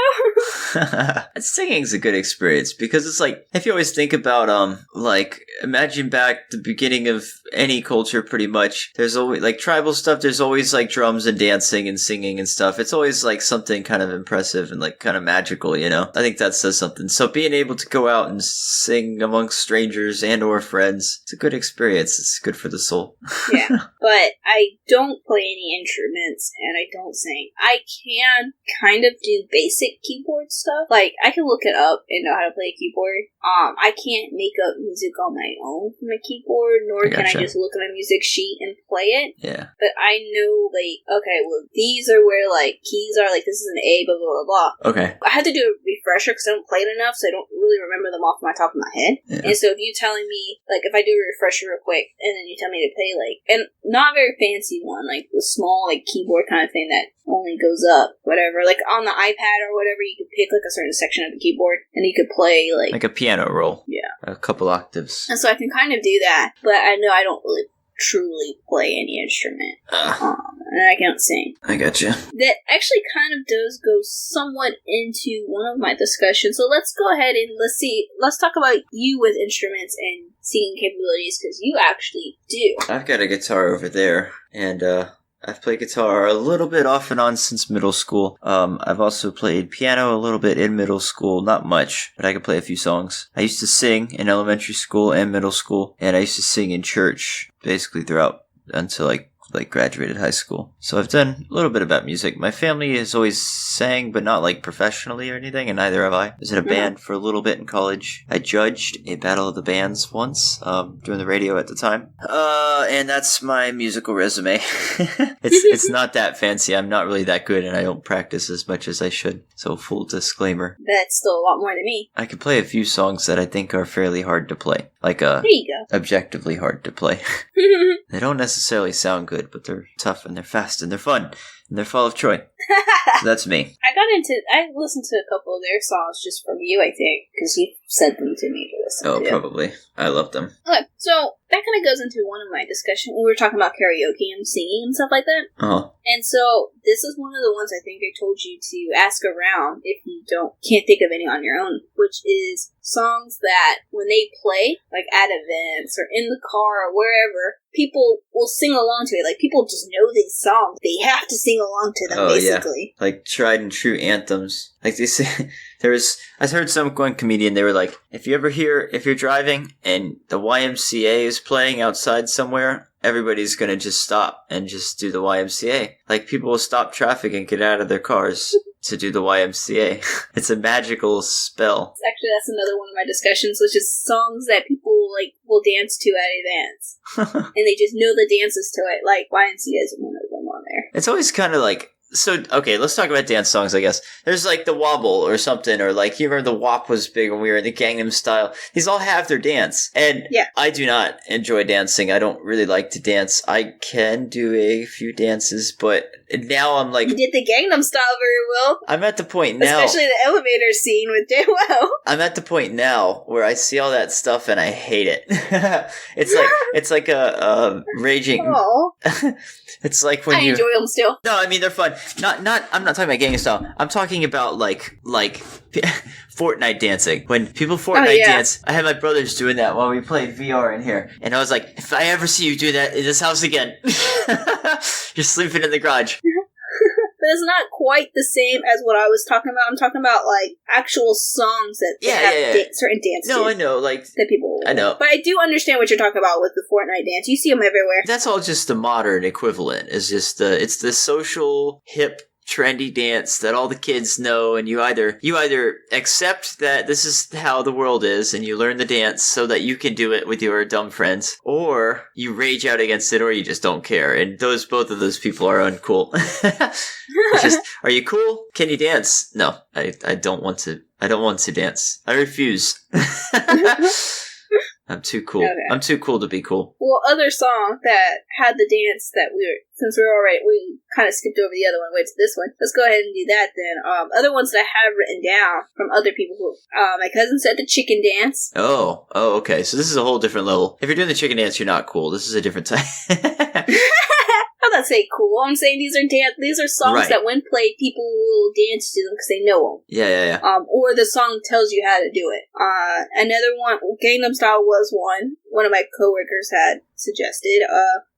know? Singing's a good experience because it's like, if you always think about, like, imagine back the beginning of any culture pretty much, there's always, like, tribal stuff, there's always, like, drums and dancing and singing and stuff. It's always, like, something kind of impressive and, like, kind of magical, you know? I think that says something. So being able to go out and sing amongst strangers and or friends, it's a good experience. It's good for the soul. Yeah, but I don't play any instruments and I don't sing. I can kind of do basic keyboard stuff. Like, I can look it up and know how to play a keyboard. I can't make up music on my own from a keyboard, nor can I just look at a music sheet and play it. Yeah. But I know, like, okay, well, these are where, like, keys are, like, this is an A, blah, blah, blah, blah. Okay. I had to do a refresher because I don't play it enough, so I don't really remember them off my top of my head. Yeah. And so if you're telling me, like, if I do a refresher real quick, and then you tell me to play, like, and not very fancy one, like, the small, like, keyboard kind of thing that only goes up, whatever. Like, on the iPad or whatever, you could pick, like, a certain section of the keyboard, and you could play, like a piano roll. Yeah. A couple octaves. And so I can kind of do that, but I know I don't really truly play any instrument. And I can't sing. I gotcha. That actually kind of does go somewhat into one of my discussions. So let's go ahead and let's talk about you with instruments and singing capabilities, because you actually do. I've got a guitar over there, and I've played guitar a little bit off and on since middle school. I've also played piano a little bit in middle school, not much, but I can play a few songs. I used to sing in elementary school and middle school, and I used to sing in church basically throughout until like like graduated high school. So I've done a little bit about music. My family has always sang, but not like professionally or anything, and neither have I. I was in a band for a little bit in college. I judged a battle of the bands once, during the radio at the time. And that's my musical resume. It's not that fancy. I'm not really that good, and I don't practice as much as I should. So full disclaimer. That's still a lot more than me. I can play a few songs that I think are fairly hard to play. Like, there you go. Objectively hard to play. They don't necessarily sound good, but they're tough and they're fast and they're fun and they're full of joy. So that's me. I listened to a couple of their songs just from you, I think, because you sent them to me to listen to. Oh, probably. I love them. Okay, so that kind of goes into one of my discussions. We were talking about karaoke and singing and stuff like that. Uh-huh. And so this is one of the ones I think I told you to ask around if you can't think of any on your own, which is songs that when they play, like at events or in the car or wherever, people will sing along to it. Like, people just know these songs. They have to sing along to them, basically. Yeah. Like tried and true anthems. Like they say, I heard one comedian, they were like, if you're driving and the YMCA is playing outside somewhere, everybody's gonna just stop and just do the YMCA. Like, people will stop traffic and get out of their cars to do the YMCA. It's a magical spell. Actually, that's another one of my discussions, which is songs that people will dance to at events. And they just know the dances to it. Like, YMCA is one of them on there. It's always kind of like, so, okay, let's talk about dance songs, I guess. There's like the Wobble or something, or like, you remember the WAP was big when we were in the Gangnam Style. These all have their dance. And I do not enjoy dancing. I don't really like to dance. I can do a few dances, but now I'm like... You did the Gangnam Style very well. I'm at the point now... Especially the elevator scene with JWoww. I'm at the point now where I see all that stuff and I hate it. It's like a raging... It's like when I enjoy them still. No, I mean, they're fun. I'm not talking about Gangnam Style. I'm talking about like Fortnite dancing. When people Fortnite dance, I had my brothers doing that while we played VR in here. And I was like, if I ever see you do that in this house again, you're sleeping in the garage. But it's not quite the same as what I was talking about. I'm talking about, like, actual songs that have certain dances. No, I know, like... That people... I know. But I do understand what you're talking about with the Fortnite dance. You see them everywhere. That's all just the modern equivalent. It's just it's the social, hip, trendy dance that all the kids know, and you either accept that this is how the world is and you learn the dance so that you can do it with your dumb friends, or you rage out against it, or you just don't care. And both of those people are uncool. It's just, are you cool? Can you dance? No, I don't want to. I don't want to dance. I refuse. I'm too cool. Okay. I'm too cool to be cool. Well, other song that had the dance that since we kind of skipped over the other one, wait to this one. Let's go ahead and do that then. Other ones that I have written down from other people who, my cousin said the chicken dance. Oh, okay. So this is a whole different level. If you're doing the chicken dance, you're not cool. This is a different type. I'm not saying cool. I'm saying these are songs that when played, people will dance to them because they know them. Yeah. Or the song tells you how to do it. Another one, Gangnam Style was one of my coworkers had suggested.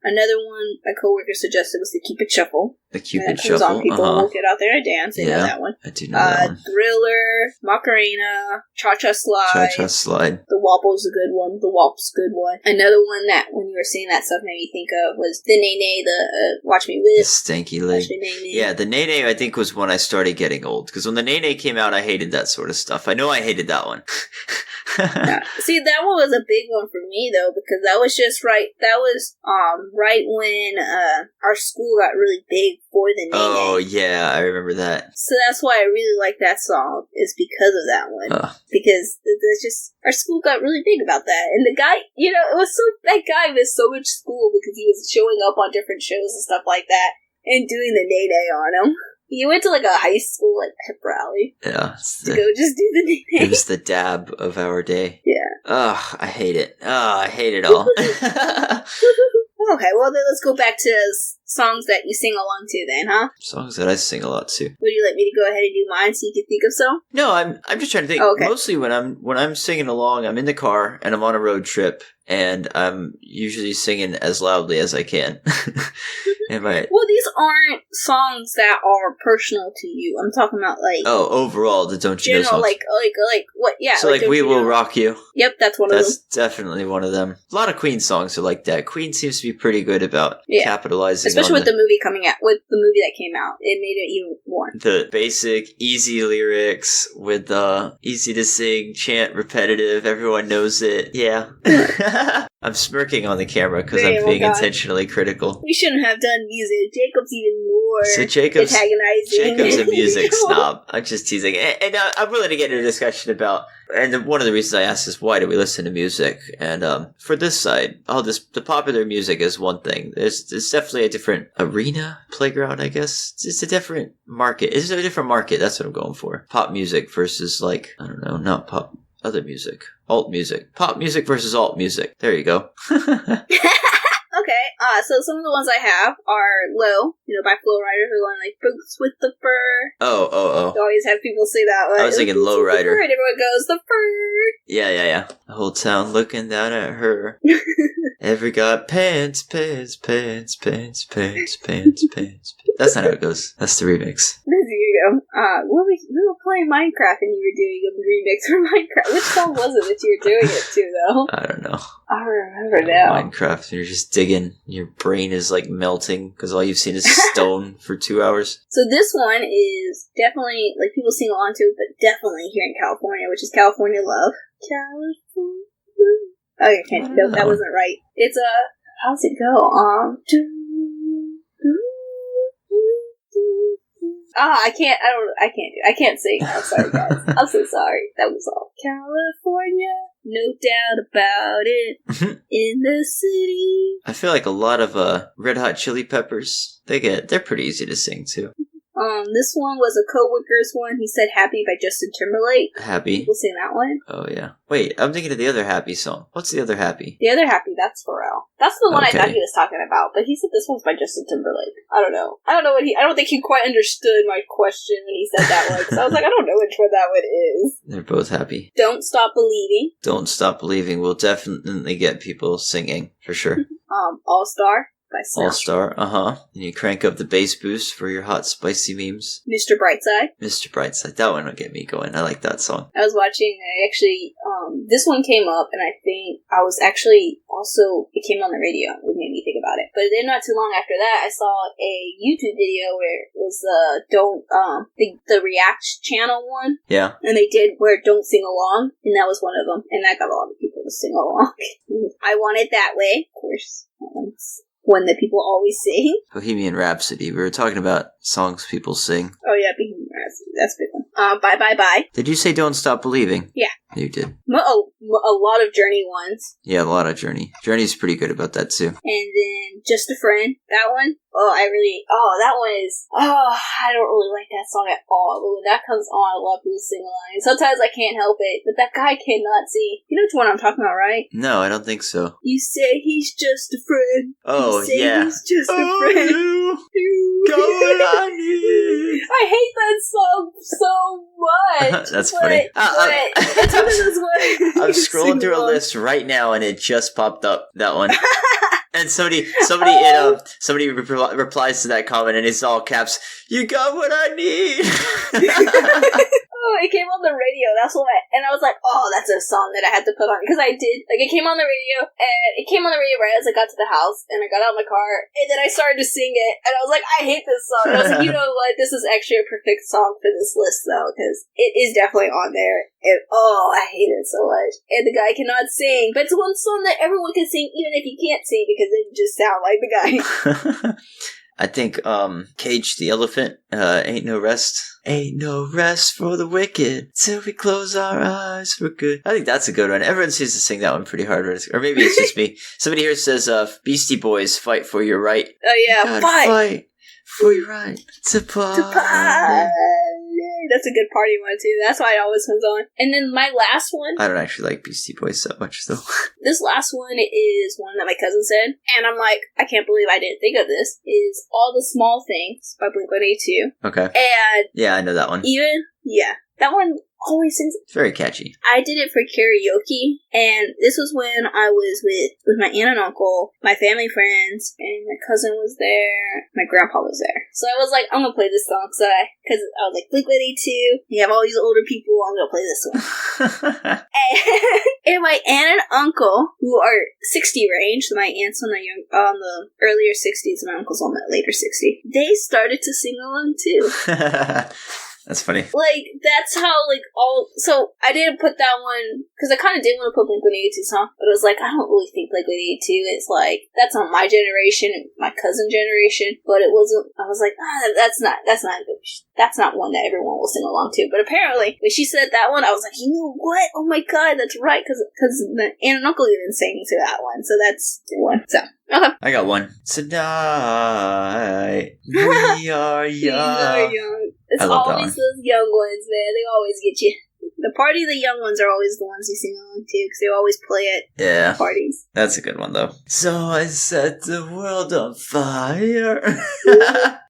Another one my coworker suggested was the Cupid Shuffle. The Cupid Shuffle. People will get out there and dance. They know that one. I do know that one. Thriller, Macarena, Cha-Cha Slide. Cha-Cha Slide. The Wobble's a good one. The Wop's a good one. Another one that, when you were saying that stuff, made me think of was the Nene, the Watch Me Whip. The Stanky Leg. Yeah, the Nene, I think, was when I started getting old. Because when the Nene came out, I hated that sort of stuff. I know I hated that one. See, that one was a big one for me, though, because that was just right. That was right when our school got really big for the Nene. Oh, yeah, I remember that. So that's why I really like that song, is because of that one. Because there's just, our school got really big about that. And the guy, that guy missed so much school because he was showing up on different shows and stuff like that and doing the Nene on him. He went to, like, a high school, like, pep rally. Yeah. To go just do the Nene. It was the dab of our day. Yeah. Ugh, I hate it. I hate it all. Okay, well, then let's go back to songs that you sing along to then, huh? Songs that I sing a lot to. Would you like me to go ahead and do mine so you can think of some? No, I'm just trying to think. Oh, okay. Mostly when I'm singing along, I'm in the car and I'm on a road trip and I'm usually singing as loudly as I can. Well, these aren't songs that are personal to you. I'm talking about like overall the Don't You Know general, songs. like what? Yeah. So like We Will Rock You. Yep, that's one of them. That's definitely one of them. A lot of Queen songs are like that. Queen seems to be pretty good about capitalizing, especially with the movie coming out. With the movie that came out, it made it even more. The basic, easy lyrics with easy to sing, chant, repetitive. Everyone knows it. Yeah. I'm smirking on the camera because I'm being intentionally critical. We shouldn't have done music. Jacob's even more antagonizing. Jacob's a music snob. I'm just teasing. And I'm willing to get into a discussion about, and one of the reasons I asked is why do we listen to music? And for this side, the popular music is one thing. There's definitely a different arena, playground, I guess. It's a different market. It's a different market. That's what I'm going for. Pop music versus like, I don't know, not pop. Other music. Alt music. Pop music versus alt music. There you go. Okay, so some of the ones I have are Low, by Flow Rider, who won like Boots with the Fur. Oh. You always have people say that one. I was thinking Low Rider. And everyone goes, the fur. Yeah. The whole town looking down at her. Every got pants. That's not how it goes. That's the remix. There you go. We were playing Minecraft and you were doing a remix for Minecraft. Which song was it that you were doing it to, though? I don't know. I remember now. Minecraft, you're just digging. Your brain is like melting because all you've seen is stone for 2 hours. So this one is definitely, like, people sing along to it, but definitely here in California, which is California Love. California. Okay, no, that wasn't right. It's how's it go? I can't sing. I'm sorry, guys. I'm so sorry. That was all. California, no doubt about it. In the city. I feel like a lot of Red Hot Chili Peppers, they're pretty easy to sing too. This one was a coworker's one. He said "Happy" by Justin Timberlake. Happy. We'll sing that one. Oh yeah. Wait, I'm thinking of the other Happy song. What's the other Happy? The other Happy, that's Pharrell. That's the one I thought he was talking about, but he said this one's by Justin Timberlake. I don't know I don't think he quite understood my question when he said that one. So I was like, I don't know which one that one is. They're both happy. Don't Stop Believing. Don't Stop Believing will definitely get people singing for sure. All Star. All Star, And you crank up the bass boost for your hot, spicy memes. Mr. Brightside. Mr. Brightside. That one will get me going. I like that song. I was watching, this one came up, and I think I was actually also, it came on the radio, which made me think about it. But then not too long after that, I saw a YouTube video where it was, the React channel one. Yeah. And they did where Don't Sing Along, and that was one of them. And that got a lot of people to sing along. I Want It That Way, of course. One that people always sing. Bohemian Rhapsody. We were talking about songs people sing. Oh yeah, Bohemian Rhapsody. That's a big one. Bye Bye Bye. Did you say Don't Stop Believing? Yeah. You did. A lot of Journey ones. Yeah, a lot of Journey. Journey's pretty good about that too. And then Just a Friend. That one. That one is, I don't really like that song at all. But when that comes on, I love people sing along. And sometimes I can't help it, but that guy cannot sing. You know which one I'm talking about, right? No, I don't think so. You say he's just a friend. Oh, yeah. He's just a friend. I hate that song so much. That's funny. It's one of those ones. I'm scrolling through a list right now, and it just popped up. That one. And somebody replies to that comment, and it's all caps. You got what I need. It came on the radio. That's why, and I was like, that's a song that I had to put on because I did. Like, it came on the radio, and it came on the radio right as I got to the house, and I got out of my car, and then I started to sing it, and I was like, I hate this song. And I was like, you know what? This is actually a perfect song for this list, though, because it is definitely on there. And I hate it so much. And the guy cannot sing, but it's one song that everyone can sing, even if he can't sing, because they just sound like the guy. I think Cage the Elephant, Ain't No Rest. Ain't no rest for the wicked till we close our eyes for good. I think that's a good one. Everyone seems to sing that one pretty hard. Or maybe it's just me. Somebody here says, Beastie Boys, fight for your right. Oh yeah, fight for your right to party. That's a good party one too. That's why it always comes on. And then my last one. I don't actually like Beastie Boys that much though. This last one is one that my cousin said, and I'm like, I can't believe I didn't think of this. Is All the Small Things by Blink-182. Okay. And yeah, I know that one. That one always sings. It's very catchy. I did it for karaoke, and this was when I was with my aunt and uncle, my family friends, and my cousin was there, my grandpa was there. So I was like, I'm gonna play this song, because I was like, Blink-182, you have all these older people, I'm gonna play this one. and my aunt and uncle, who are 60 range, so my aunt's on the earlier 60s, and my uncle's on the later 60s, they started to sing along too. That's funny. Like, that's how, like, so I didn't put that one, because I kind of did want to put Blink-182 song, but it was like, I don't really think Blink-182 is, like, that's not my generation, my cousin generation, but it wasn't, I was like, that's not one that everyone will sing along to, but apparently, when she said that one, I was like, you know what? Oh my god, that's right, because the aunt and uncle even sang to that one, so that's the one, so. Okay. I got one. Tonight, we are young. It's always those young ones, man. They always get you. The party, the young ones are always the ones you sing along to, because they always play at parties. That's a good one, though. So I set the world on fire.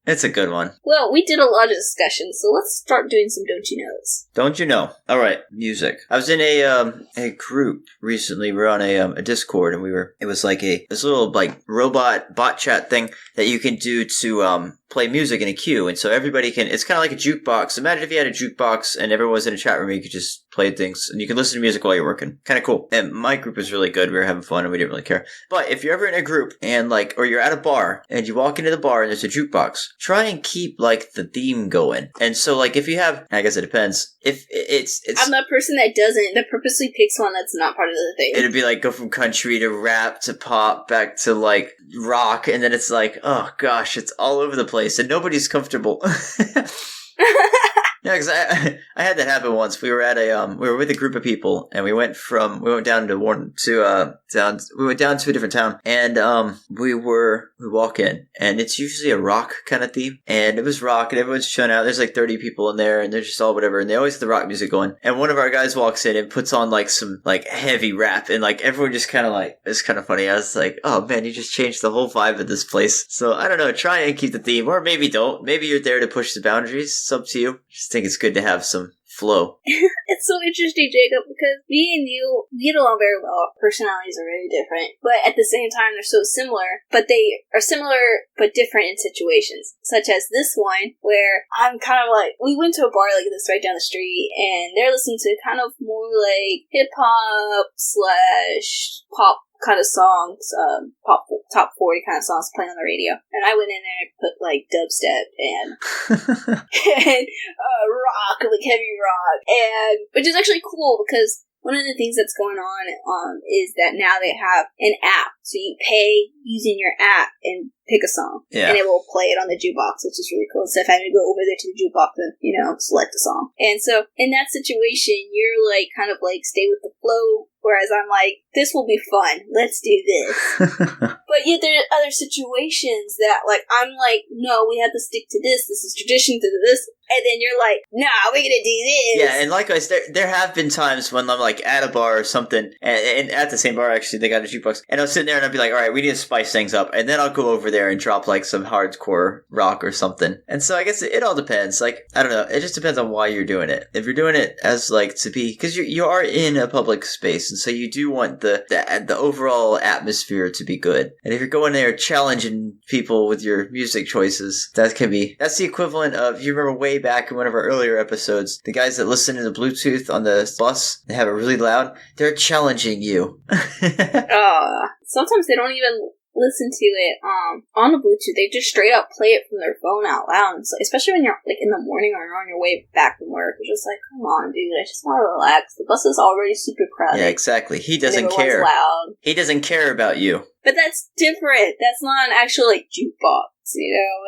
It's a good one. Well, we did a lot of discussion, so let's start doing some Don't You Knows. Don't you know? All right, music. I was in a group recently. We were on a Discord, and it was like this little like robot bot chat thing that you can do to play music in a queue, and so everybody can. It's kind of like a jukebox. Imagine if you had a jukebox and everyone was in a chat room. You could just play things, and you can listen to music while you're working. Kind of cool. And my group was really good. We were having fun, and we didn't really care. But if you're ever in a group and or you're at a bar and you walk into the bar and there's a jukebox, try and keep like the theme going. And so like if you have, I guess it depends. If it's I'm that person that purposely picks one that's not part of the thing. It'd be like go from country to rap to pop back to like rock, and then it's like, oh gosh, it's all over the place and nobody's comfortable. Yeah, because I had that happen once. We were at we were with a group of people, and we went down to we went down to a different town, and we walk in, and it's usually a rock kind of theme, and it was rock, and everyone's chilling out. There's like 30 people in there, and they're just all whatever, and they always have the rock music going, and one of our guys walks in and puts on like some like heavy rap, and like everyone just kind of like, it's kind of funny. I was like, oh man, you just changed the whole vibe of this place. So I don't know, try and keep the theme, or maybe don't. Maybe you're there to push the boundaries. It's up to you. Just think it's good to have some flow. It's so interesting, Jacob, because me and you get along very well. Our personalities are very different, but at the same time, they're so similar. But they are similar but different in situations, such as this one, where I'm kind of like, we went to a bar like this right down the street, and they're listening to kind of more like hip-hop / pop kind of songs, pop top 40 kind of songs playing on the radio. And I went in there and put like dubstep and rock, like heavy rock, and which is actually cool because one of the things that's going on is that now they have an app, so you pay using your app and pick a song, and it will play it on the jukebox, which is really cool. Instead of having to go over there to the jukebox and select a song. And so in that situation, you're like kind of like stay with the flow. Whereas I'm like, this will be fun. Let's do this. But yet there are other situations that, like, I'm like, no, we have to stick to this. This is tradition to this. And then you're like, nah, we're going to do this. Yeah, and likewise, there have been times when I'm, like, at a bar or something, and at the same bar, actually, they got a jukebox, and I'll sit there and I'll be like, all right, we need to spice things up. And then I'll go over there and drop, like, some hardcore rock or something. And so I guess it all depends. Like, I don't know. It just depends on why you're doing it. If you're doing it as, like, to be, because you are in a public space, and so you do want the overall atmosphere to be good. And if you're going there challenging people with your music choices, that's the equivalent of, you remember way back in one of our earlier episodes, the guys that listen to the Bluetooth on the bus, they have it really loud, they're challenging you. Sometimes they don't even listen to it on the Bluetooth. They just straight up play it from their phone out loud. And so, especially when you're like in the morning or you're on your way back from work, you're just like, come on, dude, I just want to relax. The bus is already super crowded. Yeah, exactly. He doesn't care. Loud. He doesn't care about you. But that's different. That's not an actual like jukebox.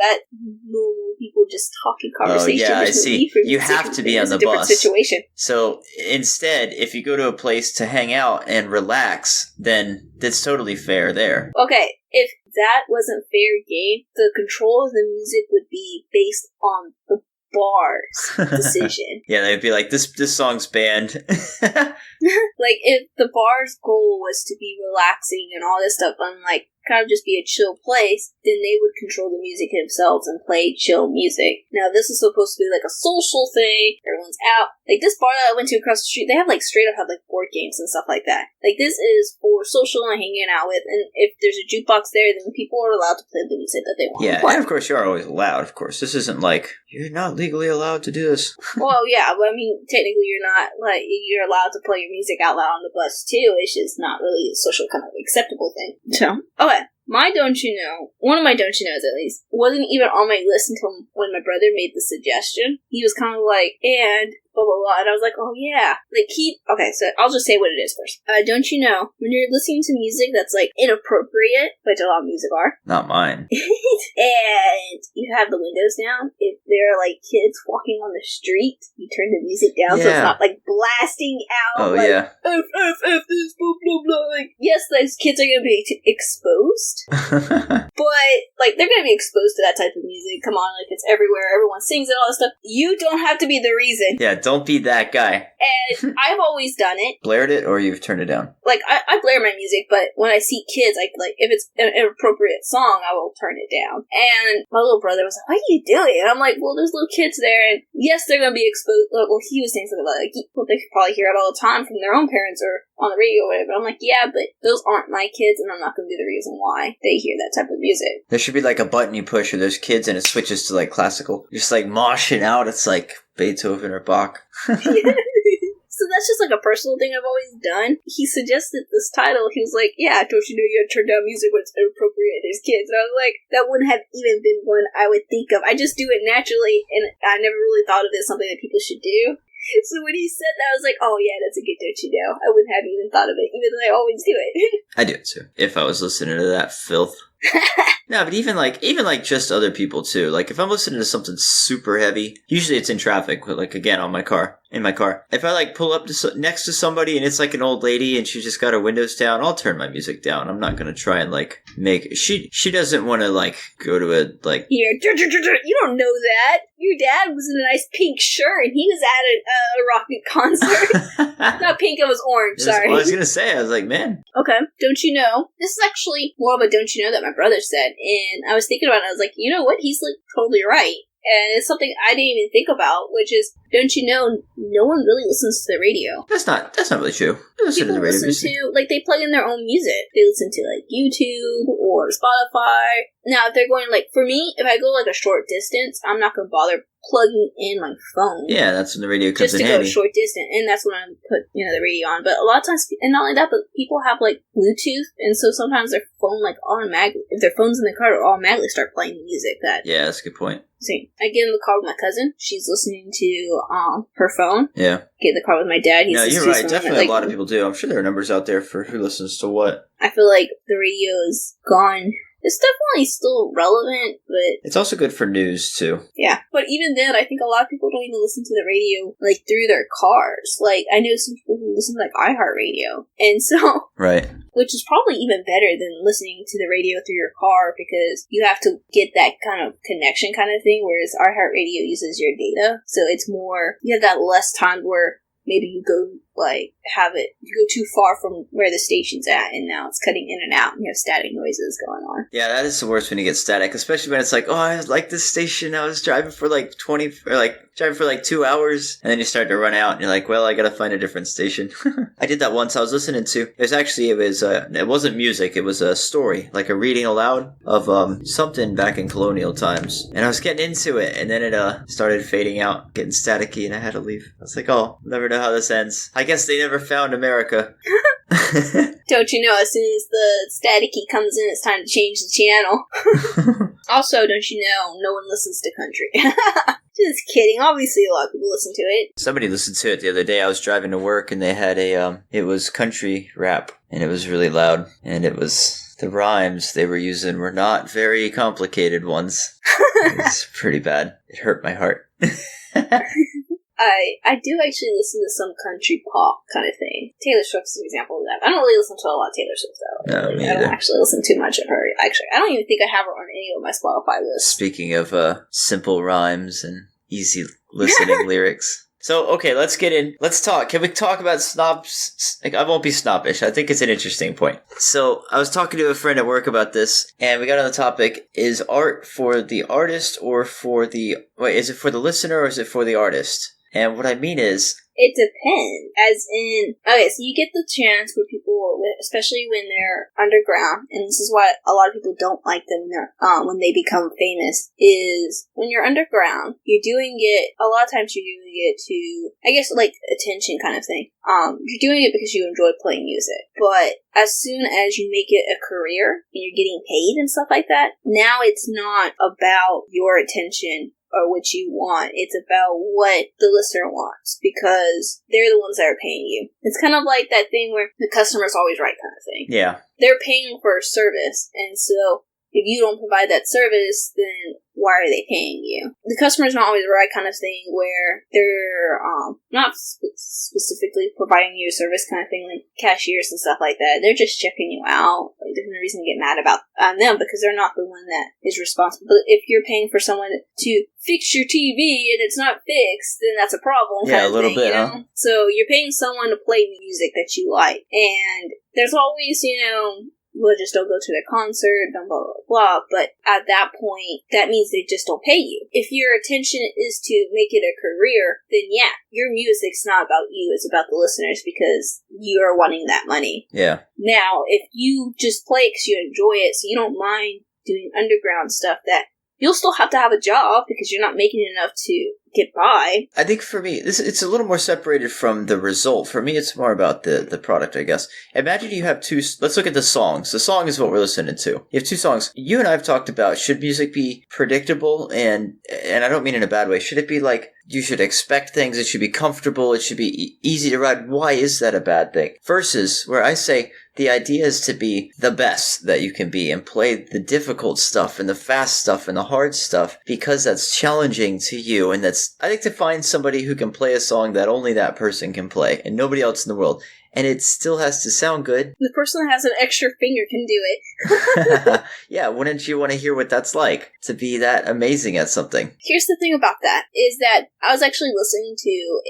That normal people just talking conversation. Oh, yeah, I see. You have to be on the bus. Situation. So instead, if you go to a place to hang out and relax, then that's totally fair there. Okay, if that wasn't fair game, the control of the music would be based on the bar's decision. Yeah, they'd be like, this song's banned. Like, if the bar's goal was to be relaxing and all this stuff, I'm like, kind of just be a chill place, then they would control the music themselves and play chill music. Now, this is supposed to be like a social thing. Everyone's out. Like, this bar that I went to across the street, they have, like, straight up have, like, board games and stuff like that. Like, this is for social and hanging out with, and if there's a jukebox there, then people are allowed to play the music that they want to play. Yeah, and of course you are always allowed, of course. This isn't like, you're not legally allowed to do this. Well, yeah, but I mean, technically you're not, like, you're allowed to play your music out loud on the bus, too. It's just not really a social kind of acceptable thing. So, okay. My Don't You Know, one of my Don't You Knows at least, wasn't even on my list until when my brother made the suggestion. He was kind of like, and blah, blah, blah. And I was like, oh, yeah. Like, okay, so I'll just say what it is first. Don't you know, when you're listening to music that's, like, inappropriate, which a lot of music are. Not mine. And you have the windows down. If there are, like, kids walking on the street, you turn the music down so it's not, like, blasting out. Oh, like, yeah. F, this, blah, blah, blah. Like, yes, those kids are going to be exposed. But, like, they're going to be exposed to that type of music. Come on, like, it's everywhere. Everyone sings and all that stuff. You don't have to be the reason. Yeah, don't be that guy. And I've always done it. Blared it, or you've turned it down? Like, I blare my music, but when I see kids, like, if it's an inappropriate song, I will turn it down. And my little brother was like, what are you doing? And I'm like, well, there's little kids there, and yes, they're going to be exposed. Well, he was saying something about, like, well, they could probably hear it all the time from their own parents or on the radio or whatever. I'm like, yeah, but those aren't my kids, and I'm not going to be the reason why they hear that type of music. There should be, like, a button you push where there's kids and it switches to, like, classical. You're just, like, moshing out. It's like Beethoven or Bach. So that's just like a personal thing I've always done. He suggested this title. He was like, yeah, don't you know you gotta turn down music when it's inappropriate, there's kids. And I was like, that wouldn't have even been one I would think of. I just do it naturally, and I never really thought of it as something that people should do. So when he said that, I was like, oh yeah, that's a good don't you know. I wouldn't have even thought of it, even though I always do it. I do it too. If I was listening to that filth. No, but even like just other people too. Like if I'm listening to something super heavy, usually it's in traffic, but like again in my car. If I like pull up to next to somebody and it's like an old lady and she just got her windows down, I'll turn my music down. I'm not gonna try and like make she doesn't want to like go to a like here. You don't know that. Your dad was in a nice pink shirt and he was at a rocket concert. Not pink, it was orange. Sorry. I was gonna say. I was like, man. Okay. Don't you know? This is actually more of a don't you know that my brother said, and I was thinking about it. I was like, you know what? He's like totally right. And it's something I didn't even think about, which is, don't you know, no one really listens to the radio. That's not really true. They listen to the radio music. Like, they plug in their own music. They listen to, like, YouTube or Spotify. Now, if they're going, like, for me, if I go, like, a short distance, I'm not going to bother plugging in my phone. Yeah, that's when the radio comes in handy. Just to go short distance, and that's when I put, the radio on. But a lot of times, and not only that, but people have, like, Bluetooth, and so sometimes their phone, like, automatically, if their phone's in the car, it'll automatically start playing the music that... Yeah, that's a good point. See, I get in the car with my cousin. She's listening to her phone. Yeah. Get in the car with my dad. No, you're right. Definitely a lot of people do. I'm sure there are numbers out there for who listens to what. I feel like the radio is gone. It's definitely still relevant, but... It's also good for news, too. Yeah, but even then, I think a lot of people don't even listen to the radio, like, through their cars. Like, I know some people who listen to, like, iHeartRadio. And so... Right. Which is probably even better than listening to the radio through your car, because you have to get that kind of connection kind of thing, whereas iHeartRadio uses your data. So it's more... You have that less time where maybe you go... like, you go too far from where the station's at, and now it's cutting in and out, and you have static noises going on. Yeah, that is the worst when you get static, especially when it's like, oh, I like this station, I was driving for like 2 hours, and then you start to run out, and you're like, well, I gotta find a different station. I did that once. I was listening to, it wasn't music, it was a story, like a reading aloud of something back in colonial times, and I was getting into it, and then it started fading out, getting staticky, and I had to leave. I was like, oh, I'll never know how this ends. I guess they never found America. Don't you know, as soon as the staticky comes in, it's time to change the channel. Also, don't you know, no one listens to country. Just kidding. Obviously, a lot of people listen to it. Somebody listened to it the other day. I was driving to work, and they had it was country rap, and it was really loud, and it was... The rhymes they were using were not very complicated ones. It was pretty bad. It hurt my heart. I do actually listen to some country pop kind of thing. Taylor Swift's an example of that. I don't really listen to a lot of Taylor Swift, though. No, me I either. don't actually listen too much of her. Actually, I don't even think I have her on any of my Spotify lists. Speaking of simple rhymes and easy listening lyrics. So, okay, let's get in. Let's talk. Can we talk about snobs? Like, I won't be snobbish. I think it's an interesting point. So, I was talking to a friend at work about this, and we got on the topic, is art for the artist or for the... Wait, is it for the listener or is it for the artist? And what I mean is... It depends. As in, okay, so you get the chance for people, especially when they're underground, and this is why a lot of people don't like them when they become famous, is when you're underground, you're doing it, a lot of times you're doing it to, I guess, like, attention kind of thing. You're doing it because you enjoy playing music. But as soon as you make it a career, and you're getting paid and stuff like that, now it's not about your attention or what you want. It's about what the listener wants, because they're the ones that are paying you. It's kind of like that thing where the customer's always right kind of thing. Yeah. They're paying for a service, and so if you don't provide that service, then why are they paying you? The customer's not always right kind of thing, where they're not specifically providing you a service kind of thing, like cashiers and stuff like that. They're just checking you out. Like, there's no reason to get mad about them, because they're not the one that is responsible. But if you're paying for someone to fix your TV and it's not fixed, then that's a problem. Yeah, kind of a little thing, bit, you know? huh? So you're paying someone to play music that you like, and there's always, well, just don't go to their concert, blah, blah, blah, blah. But at that point, that means they just don't pay you. If your intention is to make it a career, then yeah, your music's not about you, it's about the listeners, because you are wanting that money. Yeah. Now, if you just play it because you enjoy it, so you don't mind doing underground stuff, that you'll still have to have a job because you're not making enough to get by. I think for me, it's a little more separated from the result. For me, it's more about the product, I guess. Imagine you have let's look at the songs. The song is what we're listening to. You have two songs. You and I have talked about, should music be predictable? And I don't mean in a bad way. Should it be like, you should expect things, it should be comfortable, it should be easy to ride? Why is that a bad thing? Versus where I say, the idea is to be the best that you can be and play the difficult stuff and the fast stuff and the hard stuff, because that's challenging to you, and I think to find somebody who can play a song that only that person can play and nobody else in the world, and it still has to sound good. The person that has an extra finger can do it. Yeah, wouldn't you want to hear what that's like, to be that amazing at something? Here's the thing about that, is that I was actually listening to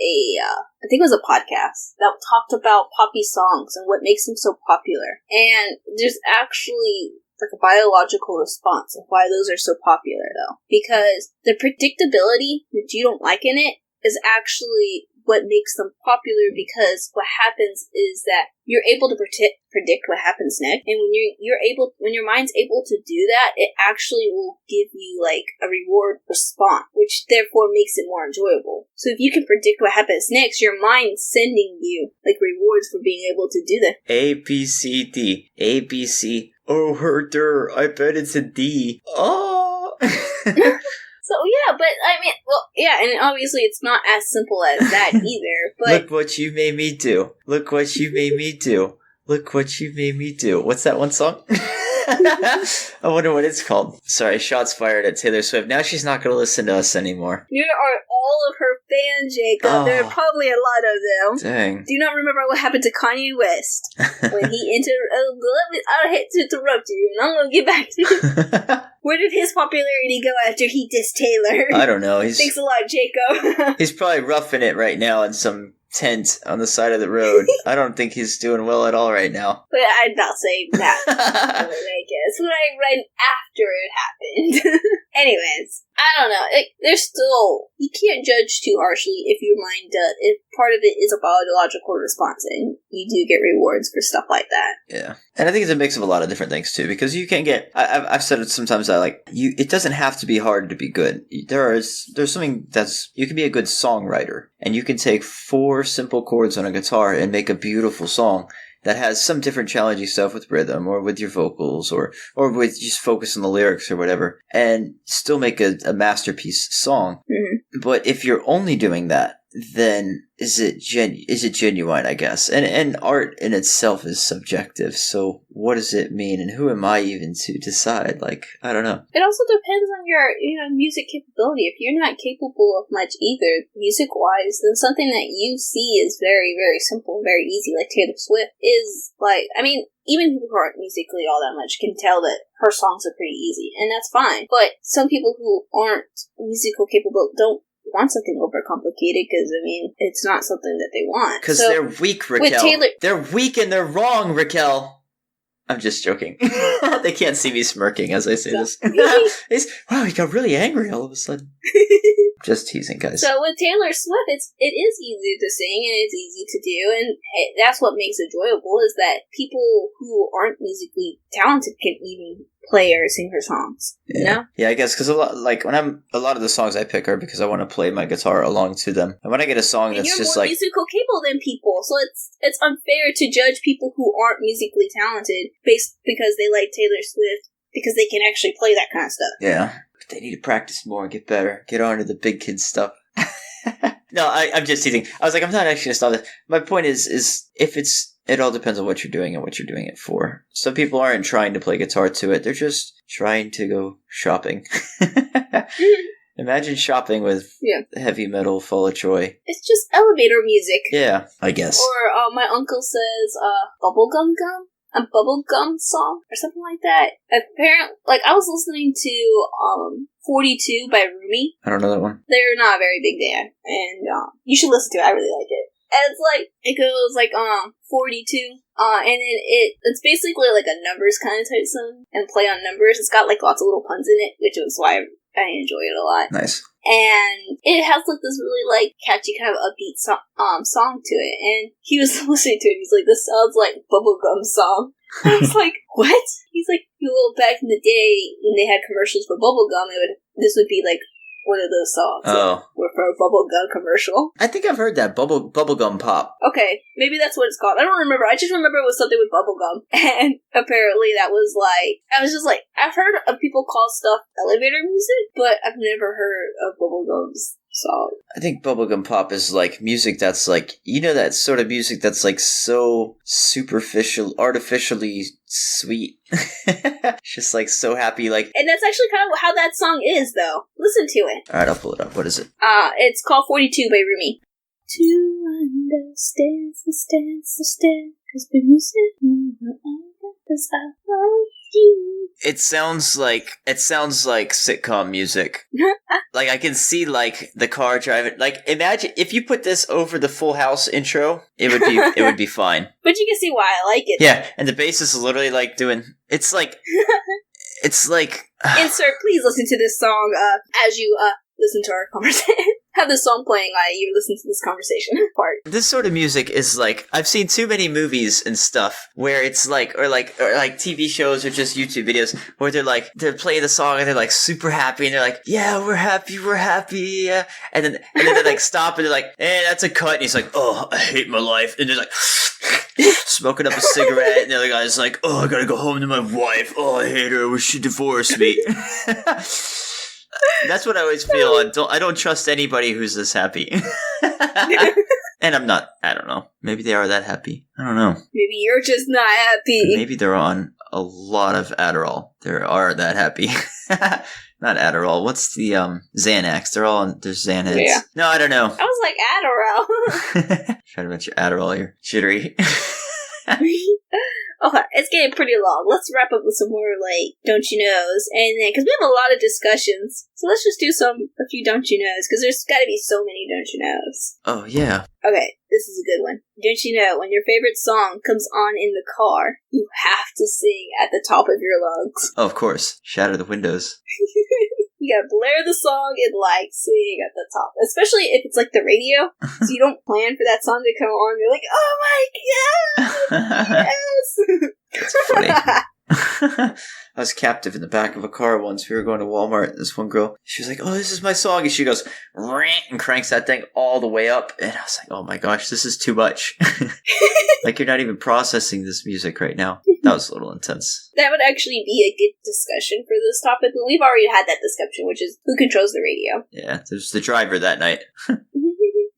I think it was a podcast that talked about poppy songs and what makes them so popular. And there's actually like a biological response of why those are so popular, though. Because the predictability that you don't like in it is actually what makes them popular, because what happens is that you're able to predict what happens next, and when your mind's able to do that, it actually will give you like a reward response, which therefore makes it more enjoyable. So if you can predict what happens next, your mind's sending you like rewards for being able to do that. A, B, C, D. A, B, C. Oh, herder, I bet it's a D. Oh! So, yeah, but, I mean, well, yeah, and obviously it's not as simple as that either, but... Look what you made me do. Look what you made me do. Look what you made me do. What's that one song? I wonder what it's called. Sorry, shots fired at Taylor Swift. Now she's not going to listen to us anymore. You are all of her fans, Jacob. Oh, there are probably a lot of them. Dang. Do you not remember what happened to Kanye West when he entered... I hate to interrupt you, and I'm going to get back to you. Where did his popularity go after he dissed Taylor? I don't know. Thanks a lot, Jacob. He's probably roughing it right now in some tent on the side of the road. I don't think he's doing well at all right now. But I'd not say that. I guess when I read after it happened. Anyways, I don't know. There's still, you can't judge too harshly if your mind does. If part of it is a biological response, and you do get rewards for stuff like that. Yeah, and I think it's a mix of a lot of different things too, because you can get. I've said it sometimes. It doesn't have to be hard to be good. There's something you can be a good songwriter, and you can take 4 simple chords on a guitar and make a beautiful song that has some different challenging stuff with rhythm or with your vocals or with just focus on the lyrics or whatever, and still make a masterpiece song. Mm-hmm. But if you're only doing that, then is it genuine, I guess? And art in itself is subjective, so what does it mean, and who am I even to decide? Like, I don't know. It also depends on your, music capability. If you're not capable of much either, music-wise, then something that you see is very, very simple and very easy, like Taylor Swift, is like, I mean, even people who aren't musically all that much can tell that her songs are pretty easy, and that's fine. But some people who aren't musical capable don't want something overcomplicated because, I mean, it's not something that they want. Because they're weak, Raquel. They're weak and they're wrong, Raquel. I'm just joking. They can't see me smirking as I say this. Wow, he got really angry all of a sudden. Just teasing, guys. So with Taylor Swift, it is easy to sing and it's easy to do, and that's what makes it enjoyable, is that people who aren't musically talented can even play or sing her songs. Yeah, you know? Yeah, I guess because a lot of the songs I pick are because I want to play my guitar along to them, and when I get a song that's just you're more like musical capable than people, so it's unfair to judge people who aren't musically talented based because they like Taylor Swift because they can actually play that kind of stuff. Yeah. They need to practice more and get better. Get on to the big kid stuff. No, I'm just teasing. I was like, I'm not actually going to stop this. My point is if it all depends on what you're doing and what you're doing it for. Some people aren't trying to play guitar to it. They're just trying to go shopping. Imagine shopping with heavy metal full of joy. It's just elevator music. Yeah, I guess. Or my uncle says, bubblegum gum? A bubblegum song or something like that. Apparently, I was listening to 42 by Rumi. I don't know that one. They're not a very big band, and you should listen to it. I really like it. And it goes 42, and then it's basically like a numbers kind of type song and play on numbers. It's got lots of little puns in it, which is why I enjoy it a lot. Nice. And it has this really catchy kind of upbeat song to it. And he was listening to it. He's like, "This sounds like bubblegum song." I was like, "What?" He's like, "Well, back in the day when they had commercials for bubblegum, this would be one of those songs. Oh. For a bubblegum commercial." I think I've heard that. Bubblegum pop. Okay, maybe that's what it's called. I don't remember. I just remember it was something with bubblegum. And apparently that was I was just I've heard of people call stuff elevator music, but I've never heard of bubblegum's song. I think bubblegum pop is music that's that sort of music that's so superficial, artificially sweet. It's just so happy, And that's actually kind of how that song is, though. Listen to it. Alright, I'll pull it up. What is it? It's called 42 by Rumi. To understand, cause the music is I love you. It sounds like sitcom music. I can see the car driving. Imagine if you put this over the Full House intro, it would be fine. But you can see why I like it. Yeah, and the bass is literally doing. It's Insert. Please listen to this song as you listen to our conversation. Have this song playing while you listen to this conversation part. This sort of music is I've seen too many movies and stuff where it's or TV shows or just YouTube videos where they're playing the song and they're super happy and they're yeah, we're happy, yeah. And then they stop and they're that's a cut, and he's oh, I hate my life, and they're smoking up a cigarette, and the other guy's oh, I gotta go home to my wife, oh, I hate her, I wish she divorced me. That's what I always feel. I don't trust anybody who's this happy. And I'm not. I don't know. Maybe they are that happy. I don't know. Maybe you're just not happy. Maybe they're on a lot of Adderall. They are that happy. Not Adderall. What's the Xanax? They're all on. There's Xanax. Yeah. No, I don't know. I was Adderall. Trying to mention Adderall. You're jittery. Okay, it's getting pretty long. Let's wrap up with some more, don't you knows, and then, because we have a lot of discussions, so let's just do a few don't you knows, because there's gotta be so many don't you knows. Oh, yeah. Okay, this is a good one. Don't you know, when your favorite song comes on in the car, you have to sing at the top of your lungs. Oh, of course. Shatter the windows. You gotta blare the song and, sing at the top. Especially if it's, the radio. So you don't plan for that song to come on. You're oh my god! Yes! That's funny. I was captive in the back of a car once. We were going to Walmart. This one girl, she was oh, this is my song. And she goes, and cranks that thing all the way up. And I was oh my gosh, this is too much. You're not even processing this music right now. That was a little intense. That would actually be a good discussion for this topic. But we've already had that discussion, which is who controls the radio. Yeah, there's the driver that night.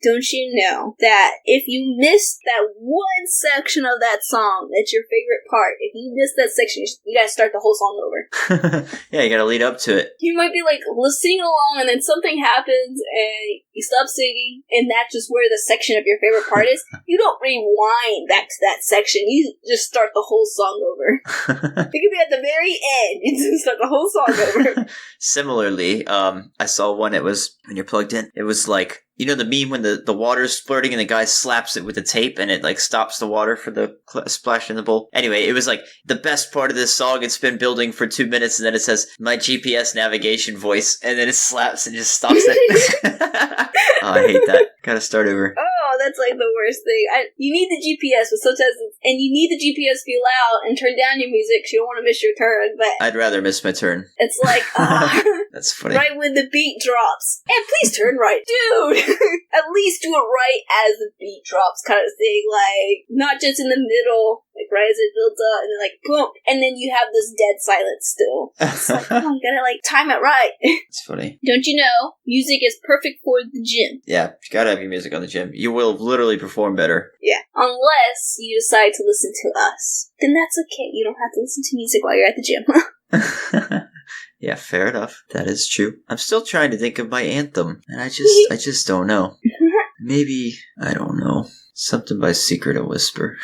don't you know that if you missed that one section of that song, that's your favorite part, if you missed that section, you gotta start the whole song over. Yeah, you gotta lead up to it. You might be like singing along and then something happens and you stop singing and that's just where the section of your favorite part is. You don't rewind back to that section. You just start the whole song over. It could be at the very end. You just start the whole song over. Similarly, I saw one, it was, when you're plugged in, it was like, you know the meme when the water's splurting and the guy slaps it with the tape and it like stops the water for the splash in the bowl? Anyway, it was like the best part of this song. It's been building for 2 minutes and then it says, my GPS navigation voice, and then it slaps and just stops it. Oh, I hate that. Gotta start over. Oh, that's like the worst thing. You need the GPS, but sometimes, and you need the GPS to be loud and turn down your music so you don't want to miss your turn, but I'd rather miss my turn. It's like, that's funny. Right when the beat drops. And please turn right. Dude! At least do it right as the beat drops kind of thing. Like, not just in the middle, like right as it builds up, and then like, boom! And then you have this dead silence still. It's like, oh, you gotta like time it right. It's funny. Don't you know, music is perfect for the gym. Yeah, you gotta have your music on the gym. You will literally perform better. Yeah. Unless you decide to listen to us. Then that's okay. You don't have to listen to music while you're at the gym. Yeah, fair enough. That is true. I'm still trying to think of my anthem, and I just don't know. Maybe, I don't know, something by Secret of Whisper.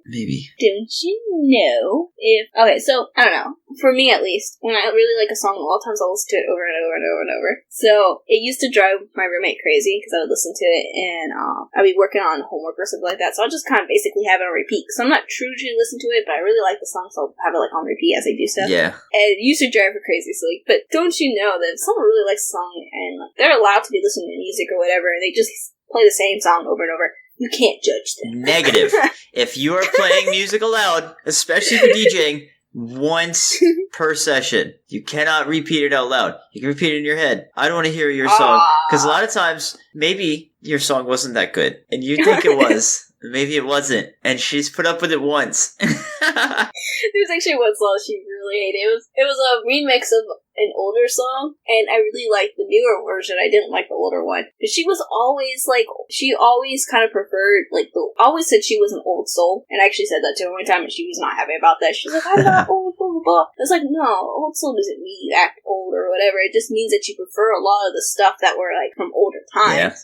Maybe. Don't you know if... Okay, so, I don't know. For me, at least, when I really like a song, a lot of times I'll listen to it over and over and over and over. So, it used to drive my roommate crazy, because I would listen to it, and I'd be working on homework or something like that, so I'll just kind of basically have it on repeat. So I'm not truly listen to it, but I really like the song, so I'll have it, like, on repeat as I do stuff. Yeah. And it used to drive her crazy, so, like, but don't you know that if someone really likes a song, and like, they're allowed to be listening to music or whatever, and they just play the same song over and over, you can't judge them. Negative. If you are playing music aloud, especially for DJing, once per session, you cannot repeat it out loud. You can repeat it in your head. I don't want to hear your song. Because a lot of times, maybe your song wasn't that good. And you think it was. Maybe it wasn't. And she's put up with it once. There's actually one song she really hated. It was a remix of an older song, and I really liked the newer version. I didn't like the older one. But she was always like, she always kind of preferred, like, always said she was an old soul. And I actually said that to her one time, and she was not happy about that. She was like, I'm not old, blah, blah, blah. I was like, no, old soul doesn't mean you act old or whatever. It just means that you prefer a lot of the stuff that were, like, from older times. Yeah.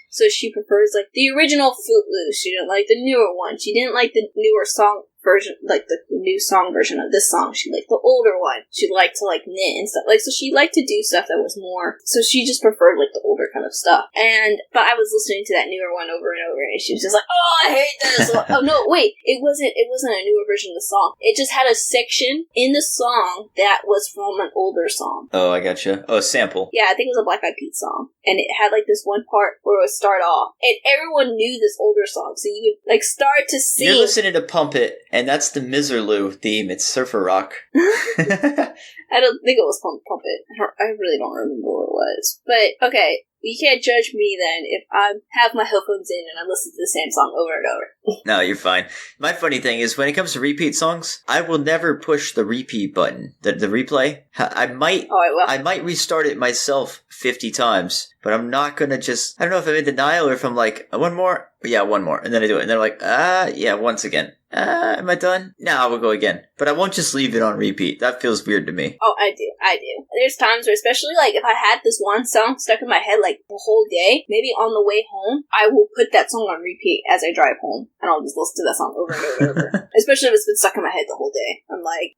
So she prefers, like, the original Footloose. She didn't like the newer one. She didn't like the newer song version, like the new song version of this song. She liked the older one. She liked to, like, knit and stuff. Like, so she liked to do stuff that was more, so she just preferred, like, the older kind of stuff. But I was listening to that newer one over and over, and she was just like, oh, I hate this. Oh, no, wait. It wasn't a newer version of the song. It just had a section in the song that was from an older song. Oh, I gotcha. Oh, a sample. Yeah, I think it was a Black Eyed Peas song. And it had, like, this one part where it would start off. And everyone knew this older song, so you would, like, start to sing. You're listening to Pump It, and that's the Miserloo theme. It's surfer rock. I don't think it was Pump It. I really don't remember what it was. But, okay, you can't judge me then if I have my headphones in and I listen to the same song over and over. No, you're fine. My funny thing is, when it comes to repeat songs, I will never push the repeat button. The replay. I might restart it myself 50 times, but I'm not gonna just, I don't know if I'm in denial or if I'm like, one more? Yeah, one more. And then I do it. And they're like, yeah, once again. Am I done? No, I will go again. But I won't just leave it on repeat. That feels weird to me. Oh, I do. There's times where, especially, like, if I had this one song stuck in my head, like, the whole day, maybe on the way home, I will put that song on repeat as I drive home, and I'll just listen to that song over and over and over. Especially if it's been stuck in my head the whole day. I'm like,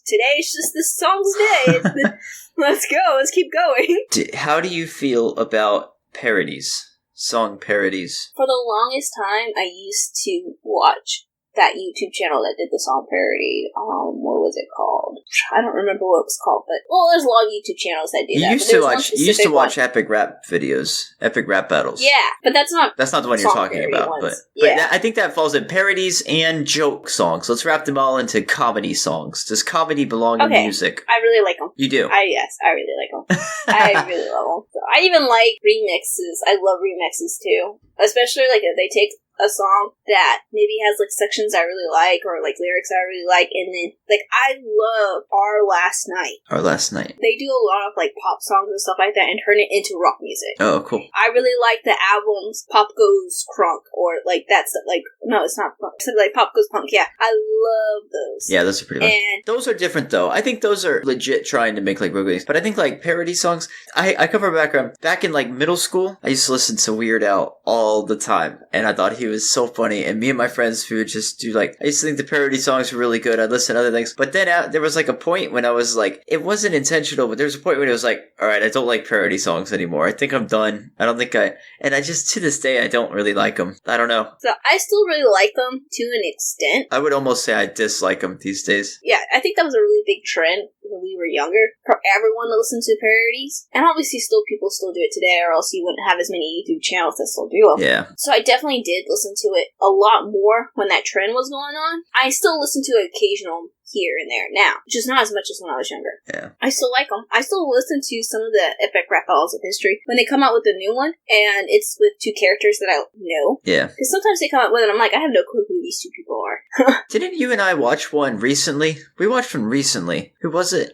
today's just this song's day. Let's go. Let's keep going. How do you feel about parodies? Song parodies? For the longest time, I used to watch that YouTube channel that did the song parody. What was it called? I don't remember what it was called, but there's a lot of YouTube channels that do that. You used to watch epic rap videos, epic rap battles. Yeah, but that's not the one you're talking about. But I think that falls in parodies and joke songs. Let's wrap them all into comedy songs. Does comedy belong in music? I really like them. You do? Yes, I really like them. I really love them. So I even like remixes. I love remixes too, especially like if they take a song that maybe has like sections I really like or like lyrics I really like, and then like I love Our Last Night. Our Last Night. They do a lot of like pop songs and stuff like that and turn it into rock music. Oh, cool. I really like the albums Pop Goes Crunk or like that's like no, it's not punk. It's like Pop Goes Punk. Yeah, I love those. Yeah, those are pretty. And those are different though. I think those are legit trying to make like real good. But I think like parody songs. I come from a background back in like middle school. I used to listen to Weird Al all the time, and I thought he was so funny. And me and my friends, we would just do like I used to think the parody songs were really good. I'd listen to other things, but then there was like a point when I was like, it wasn't intentional, but there was a point when it was like, all right, I don't like parody songs anymore. I think I'm done. I don't think and I just to this day I don't really like them. I don't know. So I still really like them to an extent. I would almost say I dislike them these days. Yeah, I think that was a really big trend when we were younger for everyone to listen to parodies. And obviously people still do it today, or else you wouldn't have as many YouTube channels that still do them. Yeah. So I definitely did listen to it a lot more when that trend was going on. I still listen to it occasional here and there now, just not as much as when I was younger. Yeah. I still like them. I still listen to some of the epic rap battles of history when they come out with a new one, and it's with two characters that I know. Yeah. Because sometimes they come out with it, and I'm like, I have no clue who these two people are. Didn't you and I watch one recently? We watched one recently. Who was it?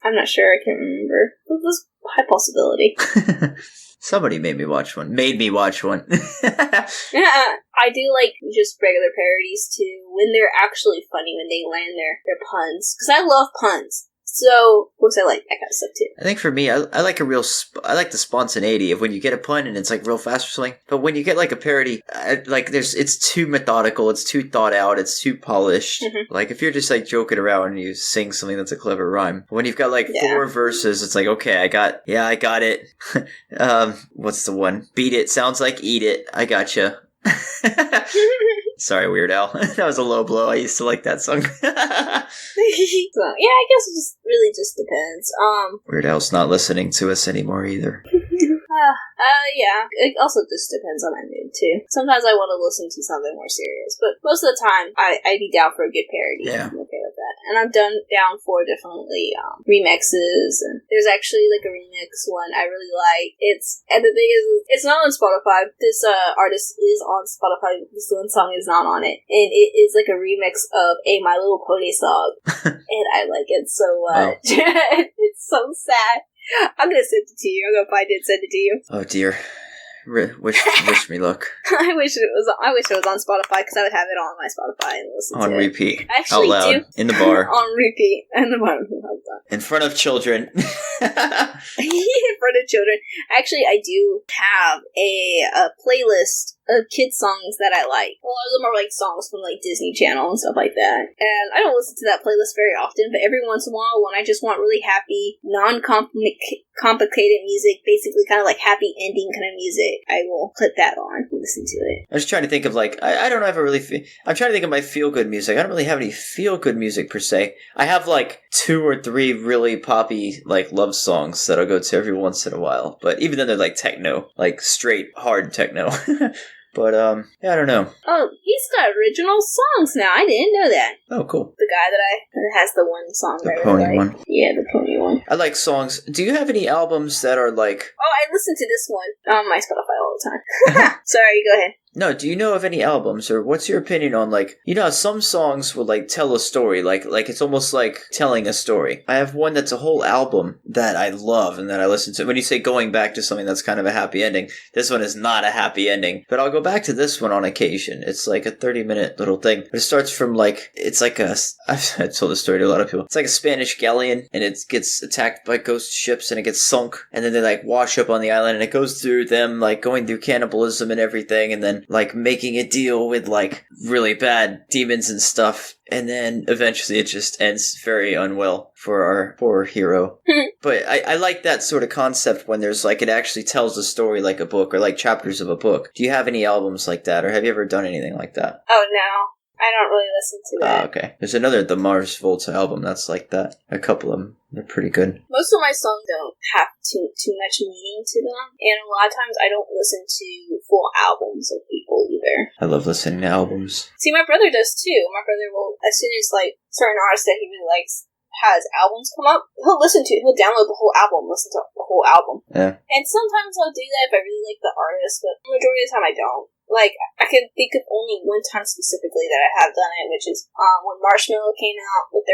I'm not sure. I can't remember. It was a high possibility. Somebody made me watch one. Made me watch one. Yeah, I do like just regular parodies too, when they're actually funny, when they land their puns. Because I love puns. So, of course, I like that kind of stuff too. I think for me, I like I like the spontaneity of when you get a pun and it's like real fast or something. But when you get like a parody, it's too methodical, it's too thought out, it's too polished. Mm-hmm. Like if you're just like joking around and you sing something that's a clever rhyme, but when you've got like 4 verses, it's like, okay, I got it. What's the one? Beat it sounds like eat it. I gotcha. Sorry, Weird Al. That was a low blow. I used to like that song. So, yeah, I guess it just really just depends. Weird Al's not listening to us anymore either. Yeah. It also just depends on my mood, too. Sometimes I want to listen to something more serious, but most of the time, I'd be down for a good parody. Yeah. I'm okay with that. And I'm down for definitely, remixes, and there's actually, like, a remix one I really like. And the thing is, it's not on Spotify. This, artist is on Spotify. This one song is not on it. And it is, like, a remix of a My Little Pony song. And I like it so much. Wow. It's so sad. I'm gonna send it to you. I'm gonna find it and send it to you. Oh dear. Wish me luck. I wish it was on Spotify, because I would have it on my Spotify and listen to it. On repeat. I actually out loud. Do. In the bar. On repeat. In the bar. In front of children. In front of children. Actually, I do have a playlist of kids songs that I like. A lot of them are like songs from like Disney Channel and stuff like that. And I don't listen to that playlist very often, but every once in a while when I just want really happy, non-complicated music, basically kind of like happy ending kind of music, I will put that on and listen to it. I was trying to think of like, I don't have a really, I'm trying to think of my feel-good music. I don't really have any feel-good music per se. I have like 2 or 3 really poppy like love songs that I'll go to every once in a while. But even then they're like techno, like straight hard techno. But, yeah, I don't know. Oh, he's got original songs now. I didn't know that. Oh, cool. The guy that has the one song. The pony one. Yeah, the pony one. I like songs. Do you have any albums that are like... Oh, I listen to this one on my Spotify all the time. Sorry, go ahead. No, do you know of any albums, or what's your opinion on, like, you know how some songs will, like, tell a story, like it's almost like telling a story. I have one that's a whole album that I love and that I listen to. When you say going back to something that's kind of a happy ending, this one is not a happy ending. But I'll go back to this one on occasion. It's like a 30-minute little thing. But it starts from, like, it's like I've told this story to a lot of people. It's like a Spanish galleon, and it gets attacked by ghost ships, and it gets sunk, and then they, like, wash up on the island, and it goes through them, like, going through cannibalism and everything, and then like making a deal with like really bad demons and stuff, and then eventually it just ends very unwell for our poor hero. But I like that sort of concept when there's like it actually tells a story like a book, or like chapters of a book. Do you have any albums like that, or have you ever done anything like that? Oh no, I don't really listen to that. Oh, okay. There's another The Mars Volta album that's like that. A couple of them. They're pretty good. Most of my songs don't have too much meaning to them, and a lot of times I don't listen to full albums of people either. I love listening to albums. See, my brother does too. My brother will, as soon as like certain artists that he really likes has albums come up, he'll download the whole album, listen to the whole album. Yeah. And sometimes I'll do that if I really like the artist, but the majority of the time I don't. Like, I can think of only one time specifically that I have done it, which is when Marshmello came out with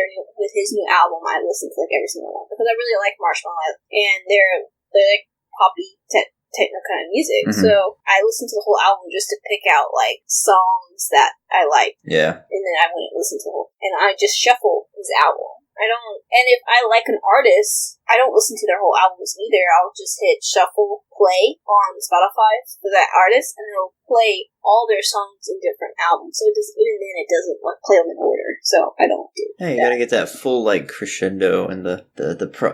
his new album. I listened to like every single one because I really like Marshmello, and they're like poppy techno kind of music. Mm-hmm. So I listened to the whole album just to pick out like songs that I like. Yeah. And then I wouldn't listen to the whole, and I just shuffle his album. And if I like an artist, I don't listen to their whole albums either. I'll just hit shuffle play on Spotify for that artist, and it'll play all their songs in different albums. So even then, it doesn't like play them in order. So I don't do that. You gotta get that full like crescendo and the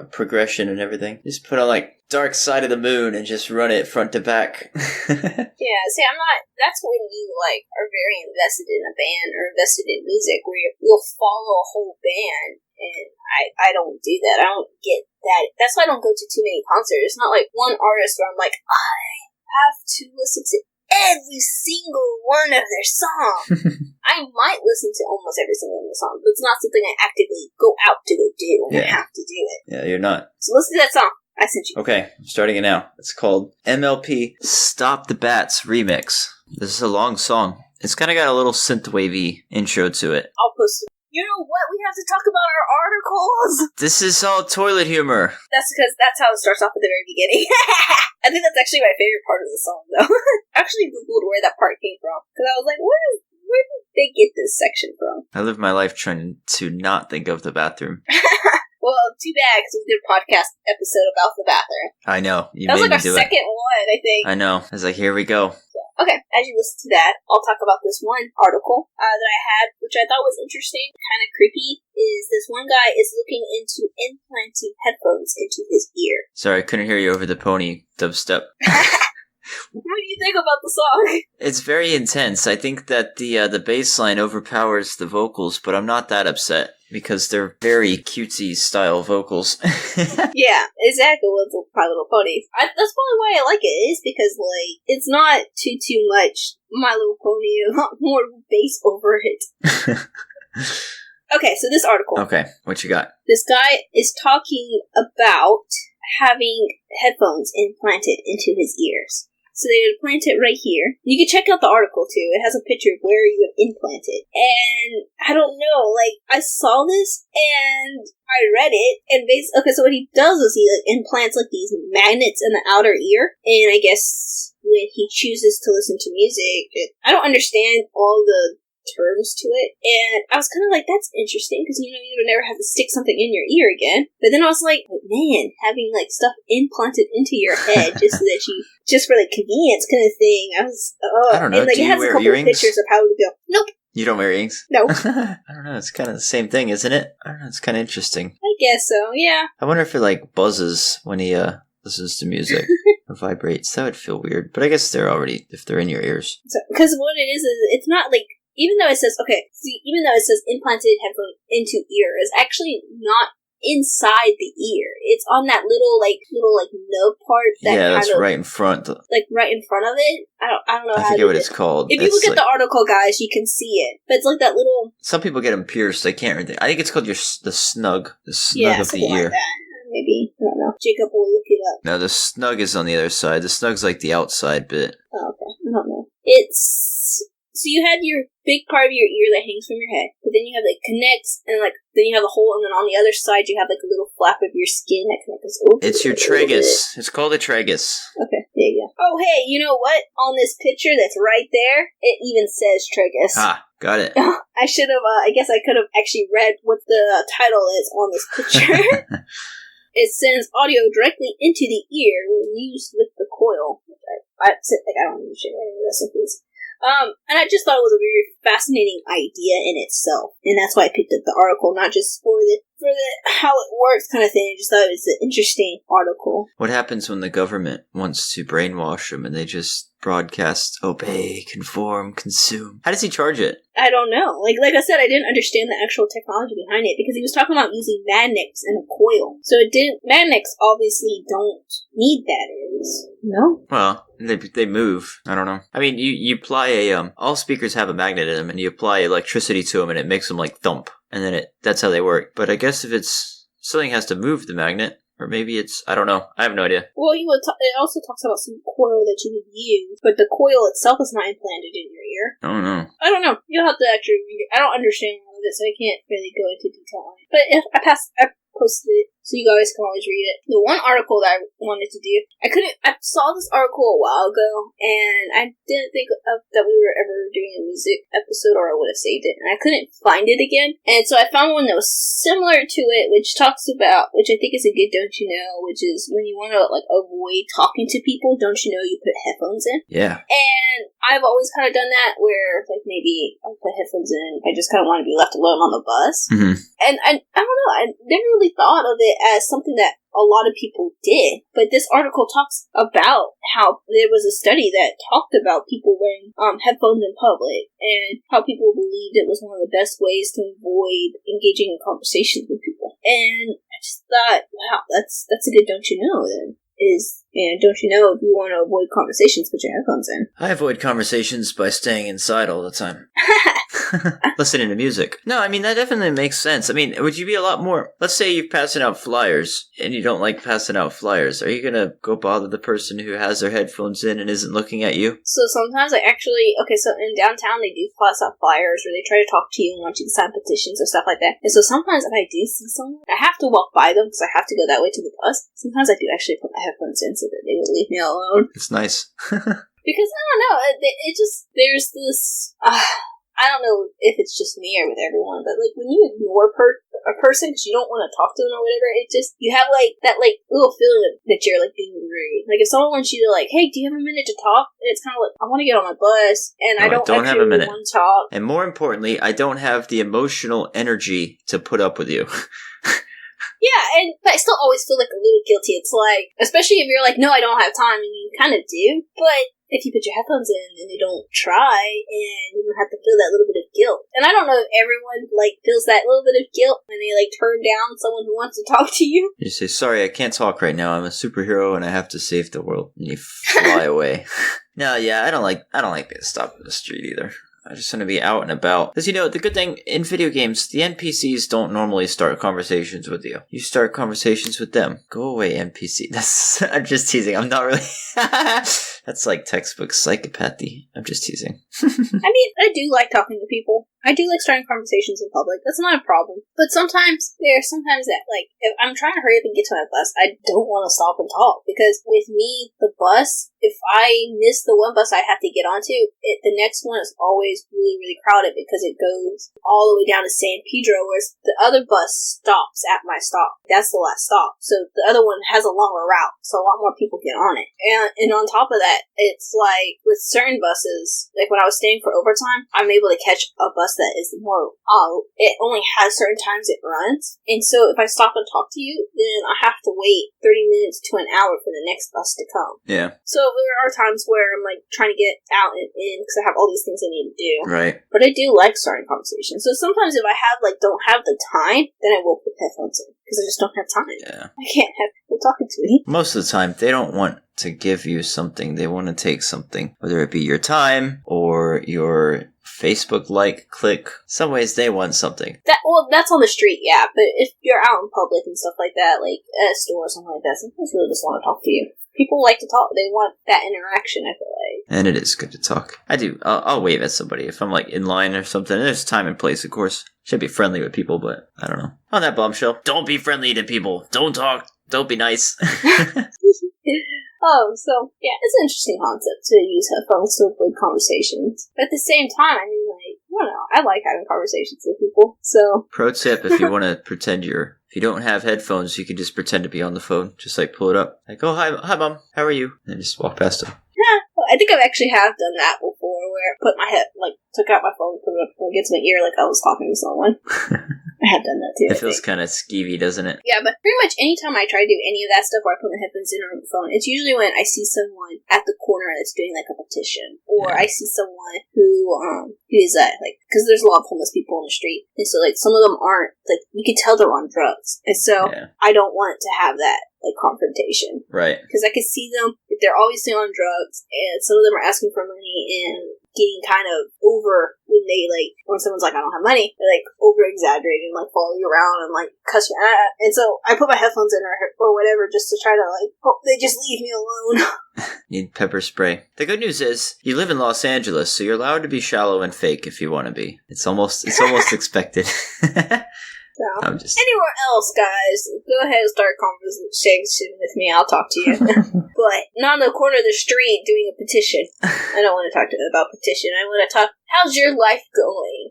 progression and everything. Just put on like Dark Side of the Moon and just run it front to back. Yeah, see, I'm not. That's when you like are very invested in a band or invested in music, where you'll follow a whole band. And I don't do that. I don't get that. That's why I don't go to too many concerts. It's not like one artist where I'm like, I have to listen to every single one of their songs. I might listen to almost every single one of the songs, but it's not something I actively go out to go do when I have to do it. Yeah, you're not. So listen to that song. I sent you. Okay, I'm starting it now. It's called MLP Stop the Bats Remix. This is a long song. It's kind of got a little synthwavy intro to it. I'll post it. You know what? We have to talk about our articles. This is all toilet humor. That's because that's how it starts off at the very beginning. I think that's actually my favorite part of the song, though. I actually Googled where that part came from, because I was like, where did they get this section from? I live my life trying to not think of the bathroom. Well, too bad, because we did a podcast episode about the bathroom. I know. That was like our second one, I think. I know. I was like, here we go. Okay, as you listen to that, I'll talk about this one article that I had, which I thought was interesting, kind of creepy, is this one guy is looking into implanting headphones into his ear. Sorry, I couldn't hear you over the pony dubstep. What do you think about the song? It's very intense. I think that the bass line overpowers the vocals, but I'm not that upset because they're very cutesy style vocals. Yeah, exactly. With My Little Pony. That's probably why I like it. Is because like it's not too much My Little Pony, a lot more bass over it. Okay, so this article. Okay, what you got? This guy is talking about having headphones implanted into his ears. So they would plant it right here. You can check out the article too. It has a picture of where you would implant it. And I don't know, like I saw this and I read it and okay, so what he does is he like implants like these magnets in the outer ear, and I guess when he chooses to listen to music, I don't understand all the terms to it, and I was kind of like, that's interesting, because you would never have to stick something in your ear again. But then I was like, man, having like stuff implanted into your head just so that just for like convenience kind of thing. I don't know. And like, do it has a couple of pictures of how it would go. Nope. You don't wear earrings? No. I don't know. It's kind of the same thing, isn't it? I don't know. It's kind of interesting. I guess so. Yeah. I wonder if it like buzzes when he listens to music or vibrates. That would feel weird. But I guess if they're in your ears. Because what it is it's not like. Even though it says implanted headphone into ear, it's actually not inside the ear. It's on that little nub part. That's right in front. Like right in front of it. I don't know. I forget what it's called. If you look at the article, guys, you can see it. But it's like that little. Some people get them pierced. They can't read it. I think it's called the snug of the ear. Like that. Maybe, I don't know. Jacob will look it up. No, the snug is on the other side. The snug's like the outside bit. Oh, okay. I don't know. So you had your big part of your ear that hangs from your head, but then you have connects, and then you have a hole, and then on the other side you have a little flap of your skin that connects over. It's your tragus. It's called a tragus. Okay, there you go. Oh, hey, you know what? On this picture that's right there, it even says tragus. Ah, got it. I should have. I guess I could have actually read what the title is on this picture. It sends audio directly into the ear when used with the coil. I don't know shit. And I just thought it was a very fascinating idea in itself, and that's why I picked up the article, not just for the how it works kind of thing. I just thought it was an interesting article. What happens when the government wants to brainwash them and they just broadcast, obey, conform, consume? How does he charge it? I don't know. Like I said, I didn't understand the actual technology behind it, because he was talking about using magnets in a coil. So magnets obviously don't need batteries. No? Well, they move. I don't know. I mean, you apply all speakers have a magnet in them, and you apply electricity to them, and it makes them thump. And then that's how they work. But I guess if something has to move the magnet, Or maybe it's, I don't know. I have no idea. Well, it also talks about some coil that you would use, but the coil itself is not implanted in your ear. Oh, no. I don't know. You'll have to actually read it. I don't understand all of it, so I can't really go into detail on it. But if I posted it, so you guys can always read it. The one article that I wanted to do, I saw this article a while ago, and I didn't think that we were ever doing a music episode, or I would have saved it, and I couldn't find it again. And so I found one that was similar to it, which talks about, which I think is a good don't you know, which is when you want to, like, avoid talking to people, don't you know you put headphones in? Yeah. And I've always kind of done that, where, like, maybe I put headphones in, I just kind of want to be left alone on the bus. Mm-hmm. And I don't know, I never really thought of it as something that a lot of people did. But this article talks about how there was a study that talked about people wearing headphones in public, and how people believed it was one of the best ways to avoid engaging in conversations with people. And I just thought, wow, that's a good don't you know then. And don't you know, if you want to avoid conversations, put your headphones in. I avoid conversations by staying inside all the time. Listening to music. No, I mean, that definitely makes sense. I mean, would you be a lot more... Let's say you're passing out flyers, and you don't like passing out flyers. Are you going to go bother the person who has their headphones in and isn't looking at you? So sometimes so in downtown they do pass out flyers, or they try to talk to you and want you to sign petitions or stuff like that. And so sometimes if I do see someone, I have to walk by them because I have to go that way to the bus. Sometimes I do actually put my headphones in so that they will leave me alone. It's nice. Because, I don't know, it just, there's this, I don't know if it's just me or with everyone, but, like, when you ignore a person because you don't want to talk to them or whatever, it just, you have, like, that, like, little feeling that you're, like, being rude. Like, if someone wants you to, like, hey, do you have a minute to talk? And it's kind of like, I want to get on my bus, and no, I don't have a minute. Want to talk. And more importantly, I don't have the emotional energy to put up with you. Yeah, but I still always feel, like, a little guilty. It's like, especially if you're like, no, I don't have time, and you kind of do, but if you put your headphones in and they don't try, and you don't have to feel that little bit of guilt. And I don't know if everyone, like, feels that little bit of guilt when they, like, turn down someone who wants to talk to you. You say, sorry, I can't talk right now. I'm a superhero and I have to save the world. And you fly away. No, yeah, I don't like being stopped in the street either. I just want to be out and about. Because, you know, the good thing in video games, the NPCs don't normally start conversations with you. You start conversations with them. Go away, NPC. I'm just teasing. I'm not really... That's like textbook psychopathy. I'm just teasing. I mean, I do like talking to people. I do like starting conversations in public. That's not a problem. But sometimes that, like, if I'm trying to hurry up and get to my bus, I don't want to stop and talk. Because with me, the bus, if I miss the one bus I have to get onto, the next one is always really, really crowded because it goes all the way down to San Pedro, whereas the other bus stops at my stop. That's the last stop. So the other one has a longer route, so a lot more people get on it. And on top of that, it's like, with certain buses, like when I was staying for overtime, I'm able to catch a bus that is more, it only has certain times it runs. And so if I stop and talk to you, then I have to wait 30 minutes to an hour for the next bus to come. Yeah. So there are times where I'm, like, trying to get out and in because I have all these things I need to do. Right. But I do like starting conversations. So sometimes if I don't have the time, then I will put headphones in because I just don't have time. Yeah. I can't have people talking to me. Most of the time, they don't want to give you something. They want to take something, whether it be your time or your Facebook click. Some ways they want something. That's on the street, yeah. But if you're out in public and stuff like that, like at a store or something like that, sometimes people just want to talk to you. People like to talk. They want that interaction, I feel like. And it is good to talk. I do. I'll wave at somebody if I'm, like, in line or something. There's time and place, of course. Should be friendly with people, but I don't know. On that bombshell, don't be friendly to people. Don't talk. Don't be nice. So, yeah, it's an interesting concept to use headphones to avoid conversations. But at the same time, I mean, like, I don't know, I like having conversations with people, so... Pro tip, if you want to pretend if you don't have headphones, you can just pretend to be on the phone. Just, like, pull it up. Like, oh, hi, Mom, how are you? And then just walk past them. Yeah, well, I think I've actually have done that before, where I put my head, like, took out my phone, put it up against my ear like I was talking to someone. I have done that too. It feels kind of skeevy, doesn't it? Yeah, but pretty much anytime I try to do any of that stuff where I put my headphones in on the phone, it's usually when I see someone at the corner that's doing, like, a petition. Or I see someone who is like, because there's a lot of homeless people on the street. And so, like, some of them aren't, like, you can tell they're on drugs. And so, I don't want to have that, like, confrontation. Right. Because I can see them, they're obviously on drugs, and some of them are asking for money, and getting kind of over when they, like, when someone's like, I don't have money, they, like, over-exaggerate and, like, follow you around and, like, cuss you. And so I put my headphones in or whatever just to try to, like, hope they just leave me alone. Need pepper spray. The good news is, you live in Los Angeles, so you're allowed to be shallow and fake if you want to be. It's almost expected. So, anywhere else, guys, go ahead and start conversation with me. I'll talk to you. But not on the corner of the street doing a petition. I don't want to talk about petition. I want to talk, how's your life going?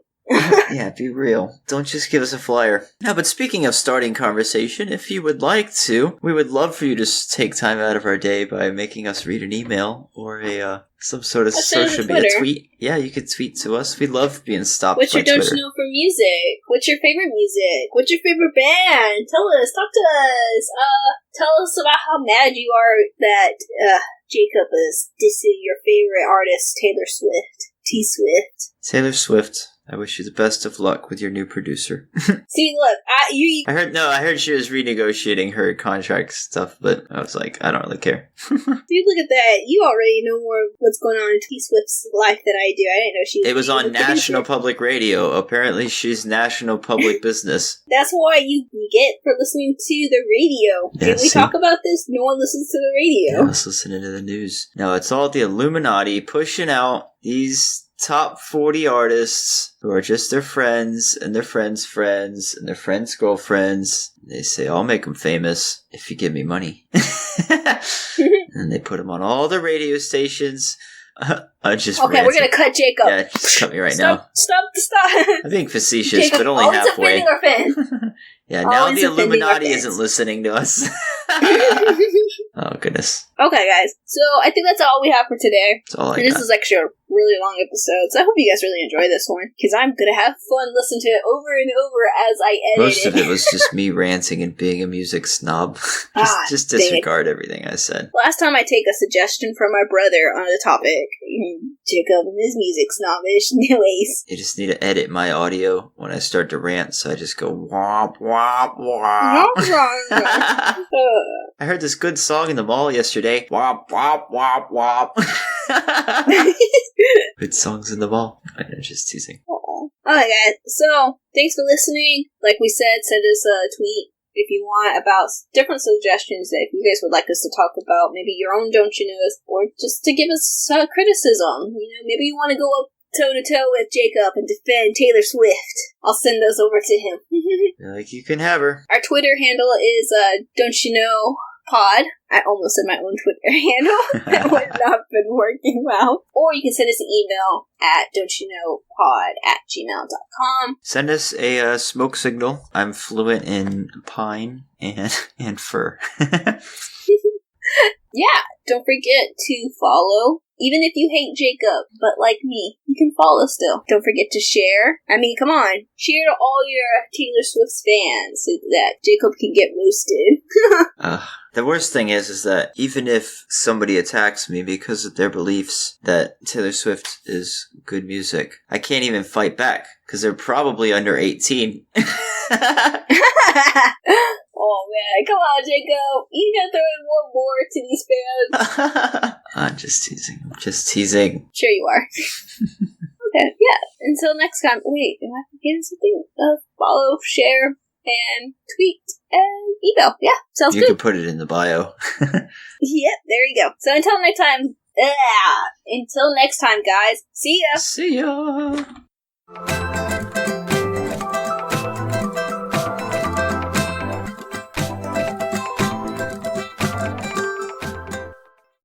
Yeah, be real. Don't just give us a flyer. No, but speaking of starting conversation, if you would like to, we would love for you to take time out of our day by making us read an email or some sort of social media tweet. Yeah, you could tweet to us. We love being stopped by Twitter. What's your Don't You Know for music? What's your favorite music? What's your favorite band? Tell us. Talk to us. Tell us about how mad you are that Jacob is dissing your favorite artist, Taylor Swift. T-Swift. Taylor Swift. I wish you the best of luck with your new producer. See, look, I heard she was renegotiating her contract stuff, but I was like, I don't really care. Dude, look at that. You already know more of what's going on in T-Swift's life than I do. I didn't know she was... It was on National Public Radio. Apparently, she's national public business. That's why you get for listening to the radio. Yeah, Did we talk about this? No one listens to the radio. Yeah, I was listening to the news. No, it's all the Illuminati pushing out these top 40 artists who are just their friends and their friends' friends and their friends' girlfriends. They say, I'll make them famous if you give me money. And they put them on all the radio stations. Okay, we're gonna cut Jacob. Yeah, just cut me right now. Stop. I'm being facetious, Jacob, but only halfway. Offending our fans. Yeah, now the Illuminati isn't listening to us. Oh, goodness. Okay, guys. So, I think that's all we have for today. That's all I got. This is actually a really long episode, so I hope you guys really enjoy this one, because I'm going to have fun listening to it over and over as I edit Most of it was just me ranting and being a music snob. just disregard everything I said. Last time I take a suggestion from my brother on the topic, Jacob and his music snobbish ways. You just need to edit my audio when I start to rant, so I just go womp, womp, womp. I heard this good song in the mall yesterday. Womp, womp, womp, womp. Good songs in the mall. I'm just teasing. Alright, guys. So, thanks for listening. Like we said, send us a tweet if you want about different suggestions that if you guys would like us to talk about, maybe your own Don't You Knows, or just to give us criticism. Maybe you want to go up toe-to-toe with Jacob and defend Taylor Swift. I'll send those over to him. Like, you can have her. Our Twitter handle is Don't You Know Pod. I almost said my own Twitter handle. That would not been working well. Or you can send us an email at don'tyouknowpod@gmail.com. Send us a smoke signal. I'm fluent in pine and fir. Yeah, don't forget to follow. Even if you hate Jacob, but like me, you can follow still. Don't forget to share. I mean, come on. Share to all your Taylor Swift fans so that Jacob can get roasted. The worst thing is that even if somebody attacks me because of their beliefs that Taylor Swift is good music, I can't even fight back because they're probably under 18. Oh man, come on, Jacob. You gotta throw in one more to these fans. I'm just teasing. Sure you are. Okay, yeah. Until next time. Wait, am I forgetting something? Follow, share, and tweet, and email. Yeah, sounds good. You can put it in the bio. Yep, there you go. So until next time, guys. See ya. See ya.